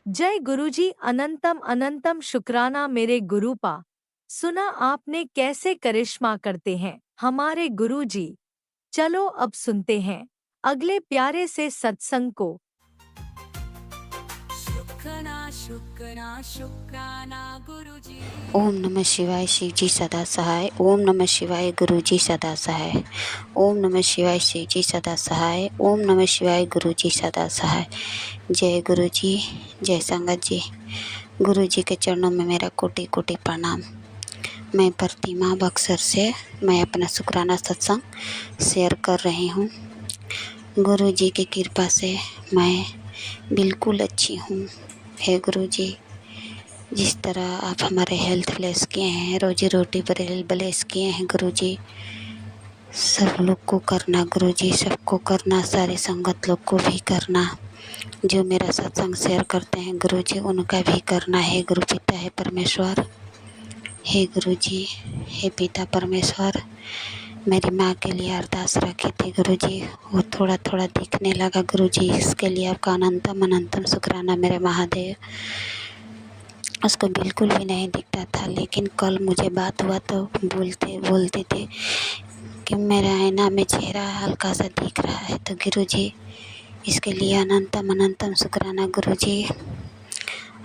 जय गुरुजी। अनंतम अनंतम शुक्राना मेरे गुरुपा। सुना आपने कैसे करिश्मा करते हैं हमारे गुरुजी। चलो अब सुनते हैं अगले प्यारे से सत्संग को। शुक्राना शुक्राना शुक्राना गुरुजी। ओम नमः शिवाय। शिव जी सदा सहाय। ओम नमः शिवाय। गुरु जी सदा सहाय। ओम नमः शिवाय। शिव जी सदा सहाय। ओम नमः शिवाय। गुरु जी सदा सहाय। जय गुरु जी, जय संगत जी। गुरु जी के चरणों में मेरा कोटि कोटि प्रणाम। मैं प्रतिमा बक्सर से मैं अपना शुक्राना सत्संग शेयर कर रही हूँ। गुरु जी की कृपा से मैं बिल्कुल अच्छी हूँ। हे गुरु जी, जिस तरह आप हमारे हेल्थ ब्लेस किए हैं, रोजी रोटी पर ब्लेस किए हैं गुरु जी, सब लोग को करना गुरु जी, सबको करना, सारे संगत लोग को भी करना। जो मेरा सत्संग शेयर करते हैं गुरु जी, उनका भी करना है गुरु पिता है परमेश्वर। हे गुरु जी, हे पिता परमेश्वर, मेरी माँ के लिए अरदास रखी थी गुरु जी, वो थोड़ा थोड़ा दिखने लगा गुरु जी, इसके लिए आपका अनंतम अनंतम शुक्राना मेरे महादेव। उसको बिल्कुल भी नहीं दिखता था, लेकिन कल मुझे बात हुआ तो बोलते थे कि मेरा आईना में चेहरा हल्का सा दिख रहा है। तो गुरु जी, इसके लिए अनंतम अनंतम शुक्राना गुरु जी।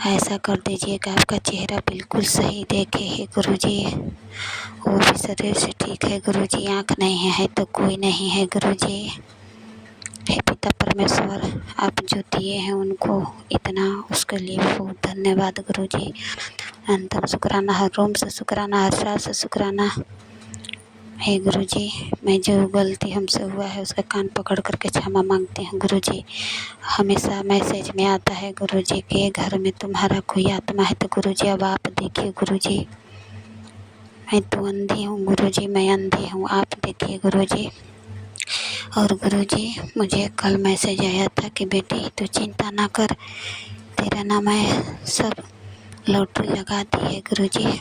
ऐसा कर दीजिए कि आपका चेहरा बिल्कुल सही देखे है गुरु जी। वो भी शरीर से ठीक है गुरु जी, आँख नहीं है तो कोई नहीं है गुरु जी। हे पिता परमेश्वर, आप जो दिए हैं उनको इतना, उसके लिए बहुत धन्यवाद गुरु जी। अनंतम शुक्राना, हर रूम से शुक्राना, हर साल से शुक्राना। हे गुरु जी, मैं जो गलती हमसे हुआ है उसका कान पकड़ करके क्षमा मांगती हूँ गुरु जी। हमेशा मैसेज में आता है गुरु जी के घर में तुम्हारा कोई आत्मा है, तो गुरु जी अब आप देखिए गुरु जी। मैं तो अंधी हूँ गुरु जी, मैं अंधी हूँ, आप देखिए गुरु जी। और गुरु जी, मुझे कल मैसेज आया था कि बेटी तू चिंता ना कर, तेरा नाम मैं सब लॉटरी लगा दी है गुरु जी।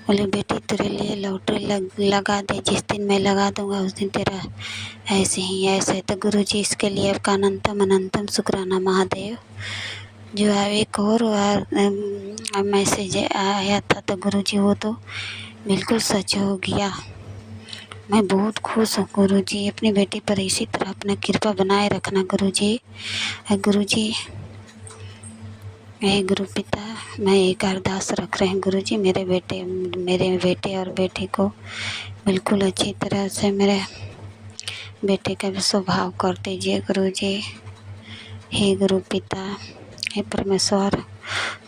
बोले बेटी तेरे लिए लॉटरी लगा दे, जिस दिन मैं लगा दूंगा उस दिन तेरा ऐसे ही ऐसे। तो गुरु जी, इसके लिए आपका अनंतम अनंतम शुक्राना महादेव। जो एक और मैसेज आया था तो गुरु जी वो तो बिल्कुल सच हो गया। मैं बहुत खुश हूँ गुरु जी। अपनी बेटी पर इसी तरह अपना कृपा बनाए रखना गुरु जी। गुरु जी, हे गुरु पिता, मैं एक अरदास रख रहे हैं गुरु जी, मेरे बेटे और बेटी को बिल्कुल अच्छी तरह से मेरे बेटे का भी स्वभाव कर दीजिए गुरु जी। हे गुरु पिता, हे परमेश्वर,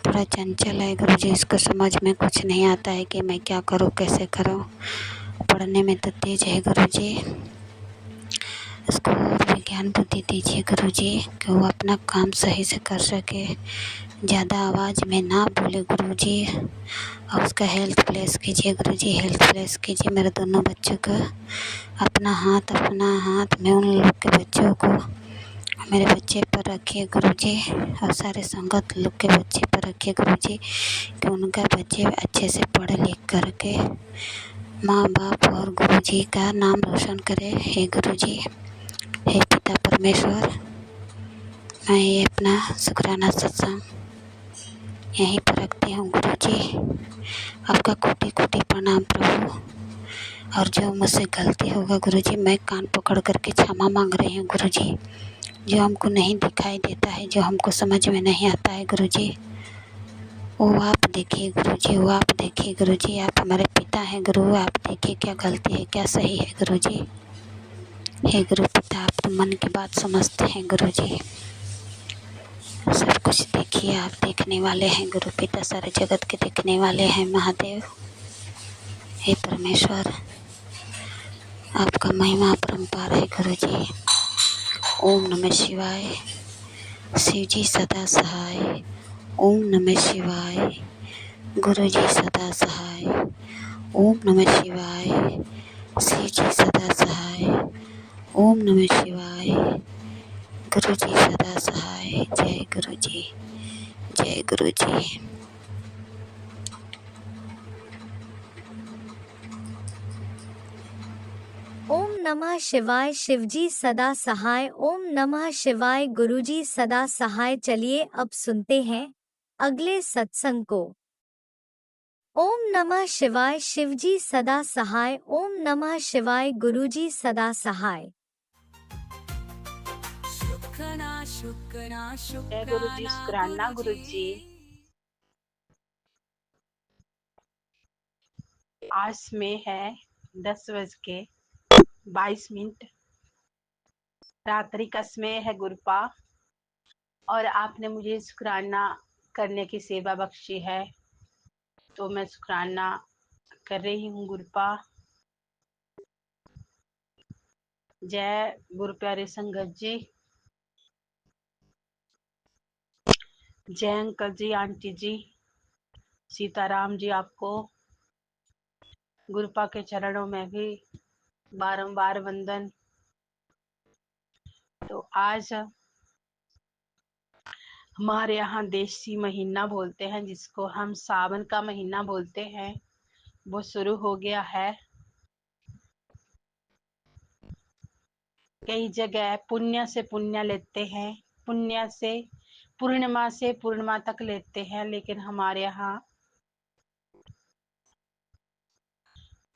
थोड़ा चंचल है गुरु जी, इसको समझ में कुछ नहीं आता है कि मैं क्या करूँ कैसे करूँ। पढ़ने में तो तेज है गुरु जी, उसको और भी ज्ञान बुद्धि दीजिए गुरु जी कि वो अपना काम सही से कर सके, ज़्यादा आवाज़ में ना बोले गुरु जी। और उसका हेल्थ ब्लेस कीजिए गुरु जी, हेल्थ ब्लेस कीजिए मेरे दोनों बच्चों का। अपना हाथ में उन लोग के बच्चों को मेरे बच्चे पर रखिए गुरु जी, और सारे संगत लोग के बच्चे पर रखिए गुरु जी कि उनका बच्चे अच्छे से पढ़ लिख करके माँ बाप और गुरु जी का नाम रोशन करे। हे गुरु जी, हे पिता परमेश्वर, मैं ये अपना शुक्राना सत्संग यहीं पर रखती हूँ गुरु जी। आपका कोटि कोटि प्रणाम प्रभु। और जो मुझसे गलती होगा गुरु जी, मैं कान पकड़ करके क्षमा मांग रही हूँ गुरु जी। जो हमको नहीं दिखाई देता है, जो हमको समझ में नहीं आता है गुरु जी, वो आप देखिए गुरु जी, वो आप देखिए गुरु जी। आप हमारे पिता हैं गुरु, आप देखिए क्या गलती है क्या सही है गुरु जी। हे गुरु पिता, आप तो मन की बात समझते हैं गुरु जी, सब कुछ देखिए, आप देखने वाले हैं गुरु पिता, सारे जगत के देखने वाले हैं महादेव। हे परमेश्वर, आपका महिमा अपरंपार है गुरु जी। ओम नमः शिवाय। शिव जी सदा सहाय। ओम नमः शिवाय। गुरु जी सदा सहाय। ओम नमः शिवाय। शिव जी सदा सहाय। ओम नमः शिवाय। गुरु जी सदा सहाय। जय गुरु जी, जय गुरु जी। नमः शिवाय शिवजी सदा सहाय। ओम नमः शिवाय गुरुजी सदा सहाय। चलिए अब सुनते हैं अगले सत्संग को। ओम नमः शिवाय शिवजी सदा सहाय। ओम नमः शिवाय गुरुजी सदा सहाय। शुक्राना शुक्राना जय गुरु जी, शुक्राना शुक्राना गुरु जी। आज में है 10:22। रात्रि का समय है गुरुपा, और आपने मुझे शुक्राना करने की सेवा बख्शी है, तो मैं शुक्राना कर रही हूँ गुरुपा। जय गुरु प्यारे संगत जी, जय अंकल जी, आंटी जी, सीताराम जी। आपको गुरुपा के चरणों में भी बारंबार वंदन। तो आज हमारे यहाँ देसी महीना बोलते हैं, जिसको हम सावन का महीना बोलते हैं, वो शुरू हो गया है। कई जगह पुण्य से पुण्य लेते हैं, पुण्य से पूर्णिमा तक लेते हैं, लेकिन हमारे यहाँ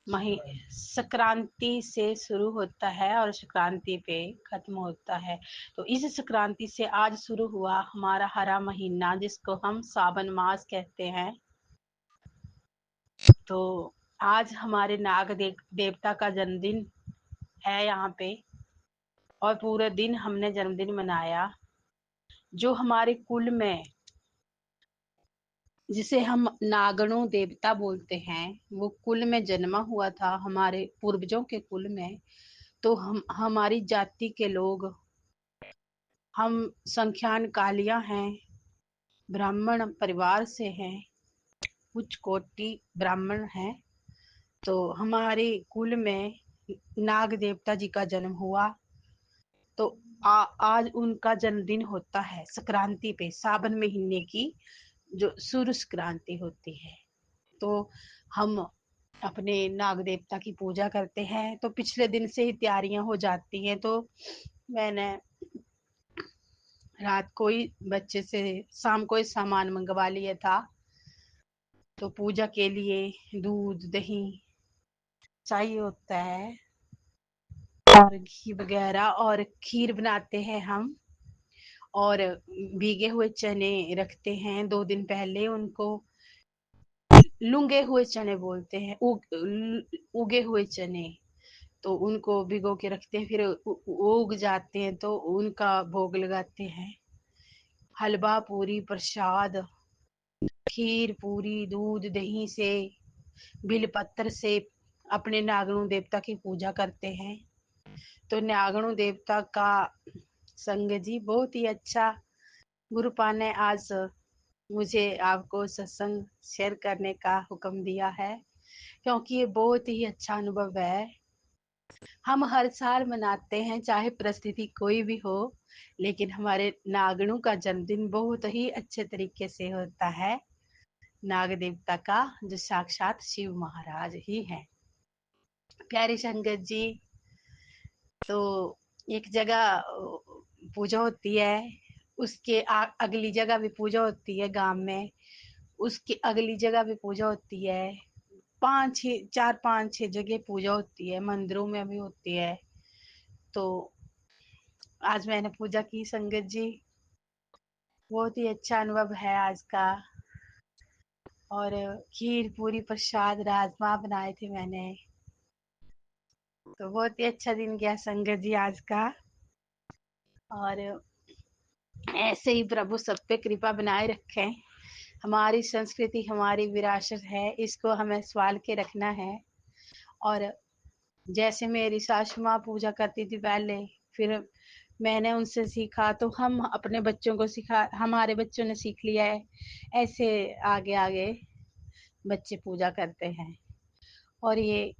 संक्रांति से शुरू होता है और संक्रांति पे खत्म होता है। तो इस संक्रांति से आज शुरू हुआ हमारा हरा महीना, जिसको हम सावन मास कहते हैं। तो आज हमारे नाग देवता का जन्मदिन है यहाँ पे, और पूरे दिन हमने जन्मदिन मनाया। जो हमारे कुल में, जिसे हम नागणों देवता बोलते हैं, वो कुल में जन्मा हुआ था हमारे पूर्वजों के कुल में। तो हमारी जाति के लोग, हम संख्यान कालिया हैं, ब्राह्मण परिवार से हैं, उच्च कोटि ब्राह्मण हैं। तो हमारे कुल में नाग देवता जी का जन्म हुआ। तो आज उनका जन्मदिन होता है संक्रांति पे, सावन महीने की जो सूर्य संक्रांति होती है। तो हम अपने नाग देवता की पूजा करते हैं। तो पिछले दिन से ही तैयारियां हो जाती हैं। तो मैंने रात को ही बच्चे से शाम को ही सामान मंगवा लिया था। तो पूजा के लिए दूध दही चाहिए होता है, और घी वगैरह, और खीर बनाते हैं हम। और भीगे हुए चने रखते हैं 2 दिन पहले, उनको लुंगे हुए चने बोलते हैं, उगे हुए चने। तो उनको भिगो के रखते हैं, फिर उग जाते हैं तो उनका भोग लगाते हैं। हलवा पूरी प्रसाद, खीर पूरी दूध दही से, बिलपत्र से अपने नागणु देवता की पूजा करते हैं। तो नागणु देवता का संग जी बहुत ही अच्छा गुरुपा ने आज मुझे आपको सत्संग शेयर करने का हुक्म दिया है, क्योंकि ये बहुत ही अच्छा अनुभव है। हम हर साल मनाते हैं, चाहे परिस्थिति कोई भी हो, लेकिन हमारे नागणों का जन्मदिन बहुत ही अच्छे तरीके से होता है। नाग देवता का जो साक्षात शिव महाराज ही है। प्यारी संगत जी, तो एक जगह पूजा होती है, उसके अगली जगह भी पूजा होती है गांव में, उसकी अगली जगह भी पूजा होती है। 4-5-6 जगह पूजा होती है, मंदिरों में भी होती है। तो आज मैंने पूजा की संगत जी, बहुत ही अच्छा अनुभव है आज का। और खीर पूरी प्रसाद राजमा बनाए थे मैंने। तो बहुत ही अच्छा दिन गया संगत जी आज का। और ऐसे ही प्रभु सब पे कृपा बनाए रखें। हमारी संस्कृति हमारी विरासत है, इसको हमें संभाल के रखना है। और जैसे मेरी सासू माँ पूजा करती थी पहले, फिर मैंने उनसे सीखा, तो हम अपने बच्चों को सिखा, हमारे बच्चों ने सीख लिया है। ऐसे आगे आगे बच्चे पूजा करते हैं। और ये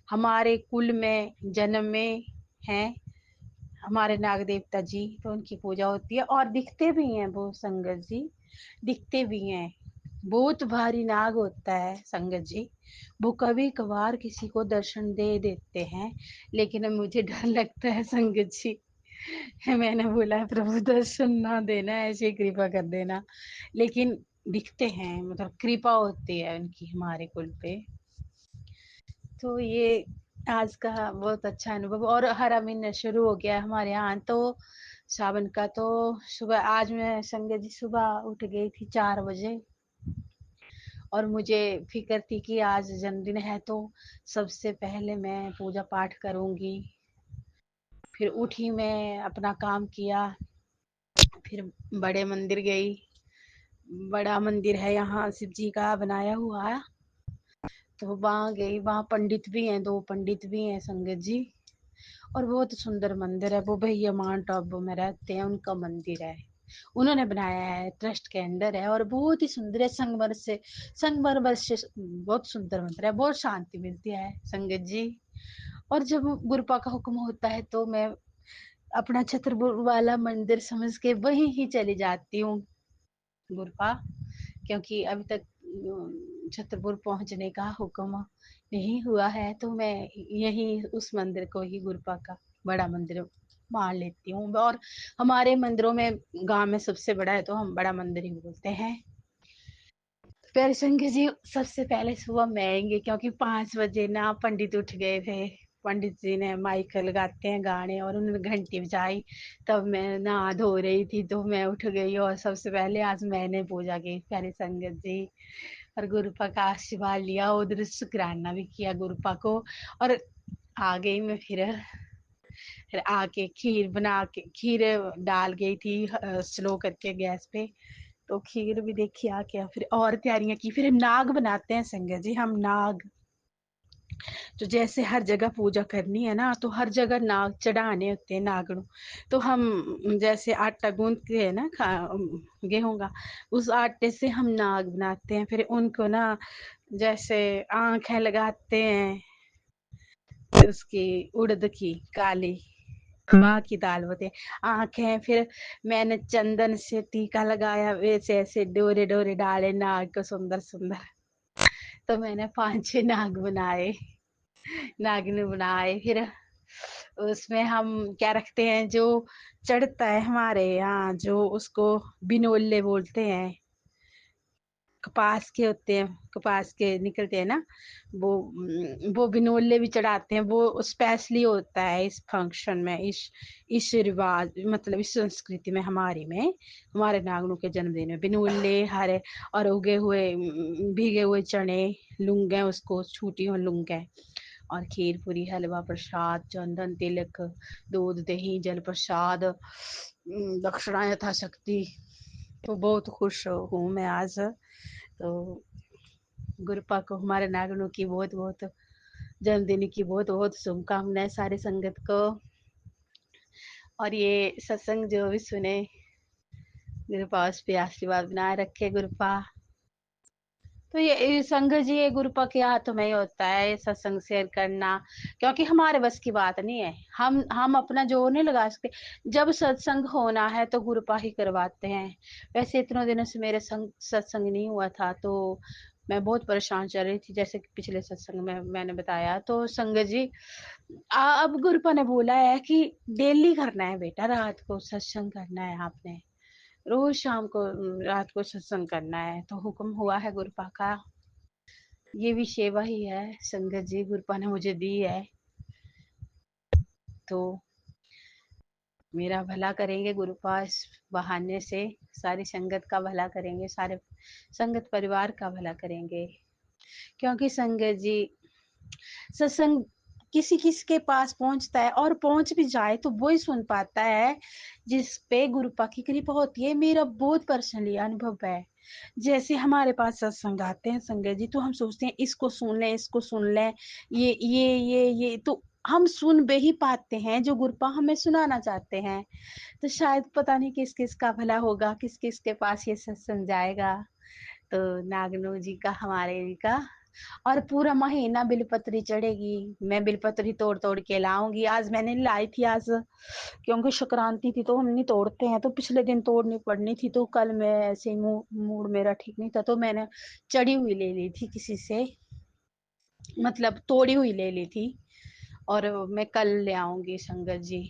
हमारे कुल में जन्म में हैं हमारे नाग देवता जी, तो उनकी पूजा होती है। और दिखते भी हैं वो संगत जी, दिखते भी हैं। बहुत भारी नाग होता है संगत जी। वो कभी कभार किसी को दर्शन दे देते हैं, लेकिन अब मुझे डर लगता है संगत जी। मैंने बोला है प्रभु दर्शन ना देना, ऐसे ही कृपा कर देना, लेकिन दिखते हैं, मतलब कृपा होती है उनकी हमारे कुल पे। तो ये आज का बहुत अच्छा अनुभव। और हरा महीना शुरू हो गया है हमारे यहाँ तो सावन का। तो सुबह आज मैं संगत जी सुबह उठ गई थी 4 बजे, और मुझे फिक्र थी कि आज जन्मदिन है तो सबसे पहले मैं पूजा पाठ करूंगी। फिर उठी, मैं अपना काम किया, फिर बड़े मंदिर गई। बड़ा मंदिर है यहाँ शिव जी का बनाया हुआ है, तो वहाँ गई। वहाँ पंडित भी हैं, 2 पंडित भी हैं संगत जी, और बहुत सुंदर मंदिर है। वो भैया माउंट आबू में रहते हैं, उनका मंदिर है, उन्होंने बनाया है, ट्रस्ट के अंदर है, और बहुत ही सुंदर है। संगमरमर से बहुत सुंदर मंदिर है, बहुत शांति मिलती है संगत जी। और जब गुरुपा का हुक्म होता है तो मैं अपना छतरपुर वाला मंदिर समझ के वहीं ही चली जाती हूँ गुरुपा, क्योंकि अभी तक छतरपुर पहुंचने का हुक्म नहीं हुआ है, तो मैं यही उस मंदिर को ही गुरुपा का बड़ा मंदिर मान लेती हूँ। और हमारे मंदिरों में गांव में सबसे बड़ा है तो हम बड़ा मंदिर ही बोलते हैं। प्यारे संघ जी, सबसे पहले सुबह मैं आएंगे, क्योंकि 5 बजे ना पंडित उठ गए थे। पंडित जी ने माइक लगाते हैं गाने, और उन्होंने घंटी बजाई, तब मैं नहा धो रही थी तो मैं उठ गई, और सबसे पहले आज मैंने पूजा की प्यारे संगत जी, और गुरुपा का आशीर्वाद लिया, उधर शुक्राना भी किया गुरुपा को। और आ गई मैं, फिर आके खीर बना के, खीर डाल गई थी स्लो करके गैस पे, तो खीर भी देखी आके, फिर और तैयारियां की। फिर नाग बनाते हैं संगत जी हम, नाग। तो जैसे हर जगह पूजा करनी है ना, तो हर जगह नाग चढ़ाने होते हैं नागणों। तो हम जैसे आटा गूंथते हैं ना गेहूं का, उस आटे से हम नाग बनाते हैं। फिर उनको ना जैसे आंखें लगाते हैं, उसकी उड़द की काली, माँ की दाल होती है आंखें। फिर मैंने चंदन से टीका लगाया, वैसे ऐसे डोरे डोरे डाले नाग को सुंदर सुंदर। तो मैंने 5-6 नाग बनाए, नागिन बनाए। फिर उसमें हम क्या रखते हैं, जो चढ़ता है हमारे यहाँ, जो उसको बिनोले बोलते हैं, कपास के होते हैं, कपास के निकलते हैं ना, वो बिनोले भी चढ़ाते हैं। वो स्पेशली होता है इस फंक्शन में, इस रिवाज, मतलब इस संस्कृति में, हमारे नागनों के जन्मदिन में बिनोले हरे और उगे हुए भीगे हुए चने, लुंगे, उसको छूटी हुई लुंगे, और खीर पूरी हलवा प्रसाद चंदन तिलक दूध दही जल प्रसाद दक्षिणा यथाशक्ति। तो बहुत खुश हूँ मैं आज। तो गुरुपा को, हमारे नागनों की बहुत बहुत जन्मदिन की बहुत बहुत शुभकामनाएं सारे संगत को। और ये सत्संग जो भी सुने, गुरुपा उस पे आशीर्वाद बनाए रखे गुरुपा। तो ये संघ जी, ये गुरुपा के हाथों में ही होता है ये सत्संग शेयर करना, क्योंकि हमारे बस की बात नहीं है। हम अपना जोर नहीं लगा सकते। जब सत्संग होना है तो गुरुपा ही करवाते हैं। वैसे इतने दिनों से मेरे संग सत्संग नहीं हुआ था, तो मैं बहुत परेशान चल रही थी, जैसे कि पिछले सत्संग में मैंने बताया। तो संग जी, अब गुरुपा ने बोला है कि डेली करना है बेटा, रात को सत्संग करना है आपने, रोज शाम को रात को सत्संग करना है। तो हुक्म हुआ है गुरुपा का, ये भी सेवा ही है संगत जी, गुरुपा ने मुझे दी है। तो मेरा भला करेंगे गुरुपा, इस बहाने से सारी संगत का भला करेंगे, सारे संगत परिवार का भला करेंगे। क्योंकि संगत जी, सत्संग किसी किसी के पास पहुंचता है, और पहुंच भी जाए तो वो ही सुन पाता है जिस पे गुरुपा की कृपा होती है। मेरा बहुत पर्सनली अनुभव है। जैसे हमारे पास सत्संग आते हैं संगत जी, तो हम सोचते हैं इसको सुन लें, इसको सुन लें, ये तो हम सुन भी ही पाते हैं जो गुरुपा हमें सुनाना चाहते हैं। तो शायद पता नहीं किस किस का भला होगा, किस किस के पास ये सत्संग जाएगा। तो नागनो जी का, हमारे जी का और पूरा महीना बिलपत्री चढ़ेगी। मैं बिलपत्री तोड़ तोड़ के लाऊंगी। आज मैंने लाई थी, आज क्योंकि संक्रांति थी तो हम नहीं तोड़ते हैं, तो पिछले दिन तोड़नी पड़नी थी, तो कल मैं ऐसे ही मूड मेरा ठीक नहीं था, तो मैंने चढ़ी हुई ले ली थी किसी से, मतलब तोड़ी हुई ले ली थी। और मैं कल ले आऊंगी संगत जी।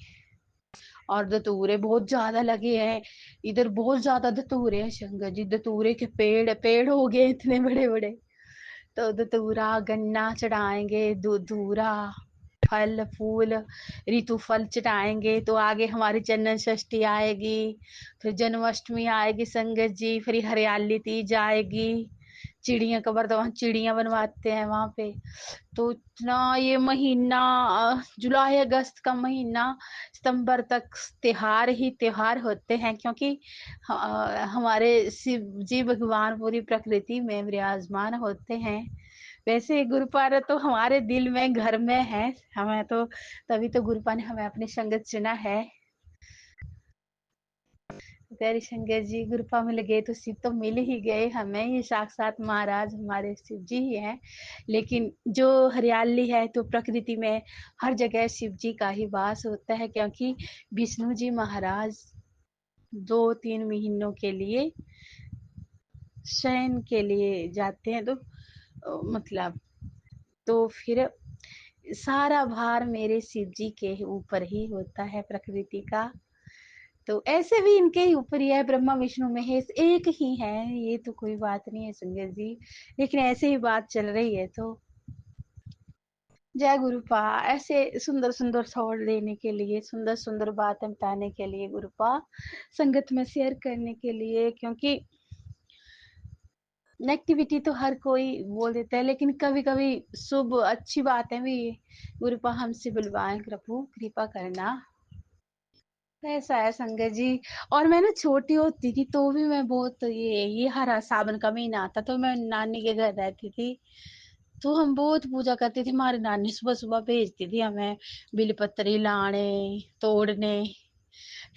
और धतूरे बहुत ज्यादा लगे हैं इधर, बहुत ज्यादा धतूरे हैं संगत जी। धतूरे के पेड़ पेड़ हो गए इतने बड़े बड़े। तो धतूरा गन्ना चढ़ाएंगे, धतूरा फल फूल ऋतु फल चढ़ाएंगे। तो आगे हमारी चंदन षष्ठी आएगी, फिर जन्माष्टमी आएगी संगत जी, फिर हरियाली तीज आएगी। चिड़िया का वहाँ चिड़िया बनवाते हैं वहां पे। तो इतना ये महीना जुलाई अगस्त का महीना सितंबर तक त्योहार ही त्योहार होते हैं, क्योंकि हमारे शिव जी भगवान पूरी प्रकृति में विराजमान होते हैं। वैसे गुरुपारा तो हमारे दिल में घर में है, हमें तो तभी तो गुरुपा ने हमें अपनी संगत चुना है। प्यारी संगत जी, गुरुपा मिल गए तो शिव तो मिल ही गए हमें, ये साक्षात महाराज हमारे शिव जी ही हैं। लेकिन जो हरियाली है तो प्रकृति में हर जगह शिव जी का ही वास होता है, क्योंकि विष्णु जी महाराज 2-3 महीनों के लिए शयन के लिए जाते हैं, तो मतलब तो फिर सारा भार मेरे शिव जी के ऊपर ही होता है प्रकृति का। तो ऐसे भी इनके ही ऊपर ही है, ब्रह्मा विष्णु महेश एक ही है, ये तो कोई बात नहीं है संगत जी। लेकिन ऐसे ही बात चल रही है। तो जय गुरुपा, ऐसे सुंदर सुंदर थॉट देने के लिए, सुंदर सुंदर बातें बताने के लिए गुरुपा, संगत में शेयर करने के लिए। क्योंकि नेगेटिविटी तो हर कोई बोल देता है, लेकिन कभी कभी शुभ अच्छी बातें भी गुरुपा हमसे बुलवाएं, प्रभु कृपा करना। ऐसा है संगत जी। और मैं ना छोटी होती थी तो भी मैं बहुत ये हरा सावन का महीना आता तो मैं नानी के घर रहती थी, तो हम बहुत पूजा करते थे। हमारी नानी सुबह सुबह भेजती थी हमें बिलपत्री लाने तोड़ने।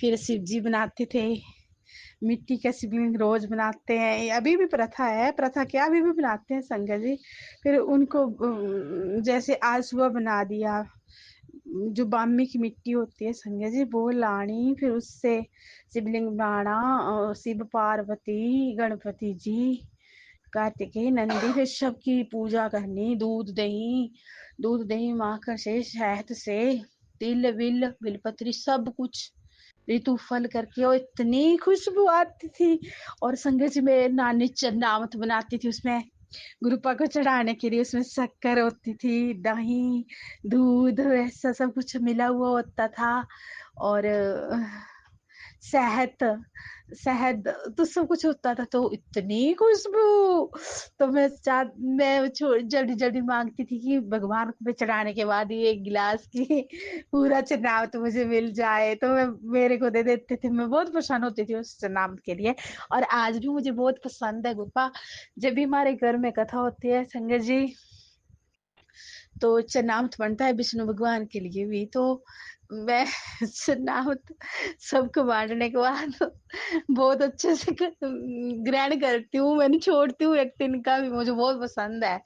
फिर शिव जी बनाते थे, मिट्टी का शिवलिंग रोज बनाते हैं, अभी भी प्रथा है, प्रथा क्या अभी भी बनाते हैं संगत जी। फिर उनको जैसे आज सुबह बना दिया, जो बामी की मिट्टी होती है संगत जी वो लानी, फिर उससे शिवलिंग बनाना, शिव पार्वती गणपति जी कार्तिकेय नंदी, फिर सबकी पूजा करनी, दूध दही माखन से शहद से तिल बिल बिलपत्री सब कुछ ऋतु फल करके, और इतनी खुशबू आती थी। और संगत जी में नानी चन्नामत बनाती थी, उसमें गुरुपा को चढ़ाने के लिए उसमें शक्कर होती थी, दही दूध ऐसा सब कुछ मिला हुआ होता था। और शहद शहद तो सब कुछ होता था। तो इतनी खुशबू, तो मैं जल्दी जल्दी मांगती थी कि भगवान को चढ़ाने के बाद ये एक गिलास की पूरा चनाव तो मुझे मिल जाए, तो मैं मेरे को दे देते थे। मैं बहुत परेशान होती थी उस चनाव के लिए, और आज भी मुझे बहुत पसंद है गुप्पा। जब भी हमारे घर में कथा होती है संगत जी तो चनामत बनता है विष्णु भगवान के लिए भी। तो मैं चनामत सबको बांटने के बाद बहुत अच्छे से ग्रहण करती हूँ, मैं नहीं छोड़ती हूँ एक दिन का भी, मुझे बहुत पसंद है।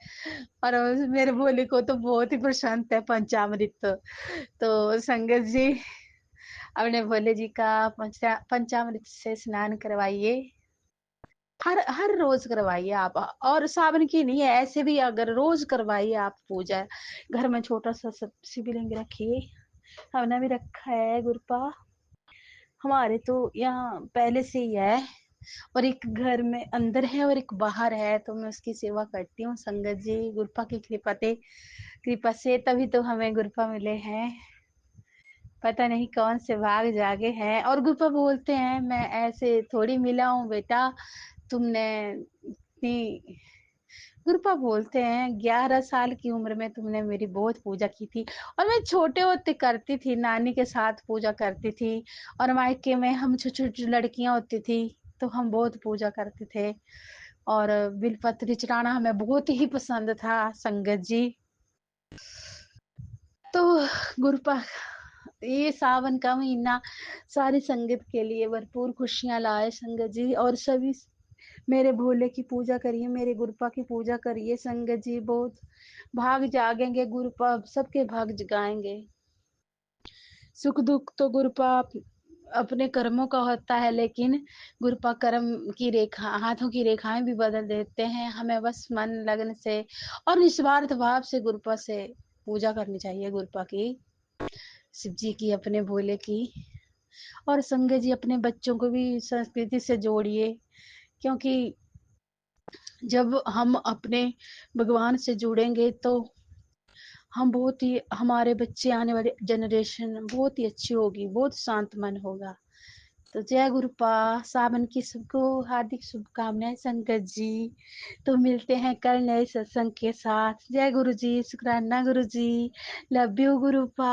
और मेरे भोले को तो बहुत ही पसंद है पंचामृत। तो संगत जी अपने भोले जी का पंचामृत से स्नान करवाइए, हर हर रोज करवाइए आप। और सावन की नहीं है, ऐसे भी अगर रोज करवाइए आप पूजा। घर में छोटा सा शिवलिंग रखिए, हमने भी रखा है गुरुपा, हमारे तो यहाँ पहले से ही है। और एक घर में अंदर है और एक बाहर है, तो मैं उसकी सेवा करती हूँ संगत जी। गुरुपा की कृपा से तभी तो हमें गुरुपा मिले हैं, पता नहीं कौन से भाग जागे हैं। और गुरुपा बोलते हैं मैं ऐसे थोड़ी मिला हूँ बेटा, तुमने इतनी, गुरुपा बोलते हैं 11 साल की उम्र में तुमने मेरी बहुत पूजा की थी। और मैं छोटे होते करती थी, नानी के साथ पूजा करती थी, और मायके में हम छोटी छोटी लड़कियां होती थी तो हम बहुत पूजा करते थे। और बिलपत्री चढ़ाना हमें बहुत ही पसंद था संगत जी। तो गुरुपा ये सावन का महीना सारी संगत के लिए भरपूर खुशियां लाए संगत जी। और सभी मेरे भोले की पूजा करिए, मेरे गुरुपा की पूजा करिए संगत जी। बहुत भाग जागेंगे गुरुपा, सबके भाग जगाएंगे। सुख दुख तो गुरुपा अपने कर्मों का होता है, लेकिन गुरुपा कर्म की रेखा, हाथों की रेखाएं भी बदल देते हैं। हमें बस मन लगन से और निस्वार्थ भाव से गुरुपा से पूजा करनी चाहिए, गुरुपा की, शिव जी की, अपने भोले की। और संगत जी अपने बच्चों को भी संस्कृति से जोड़िए, क्योंकि जब हम अपने भगवान से जुड़ेंगे तो हम बहुत ही, हमारे बच्चे, आने वाली जनरेशन बहुत ही अच्छी होगी, बहुत शांत मन होगा। तो जय गुरुपा, सावन की सबको हार्दिक शुभकामनाएं संगत जी। तो मिलते हैं कल नए सत्संग के साथ। जय गुरु जी, शुक्राना गुरु जी, लव यू गुरुपा।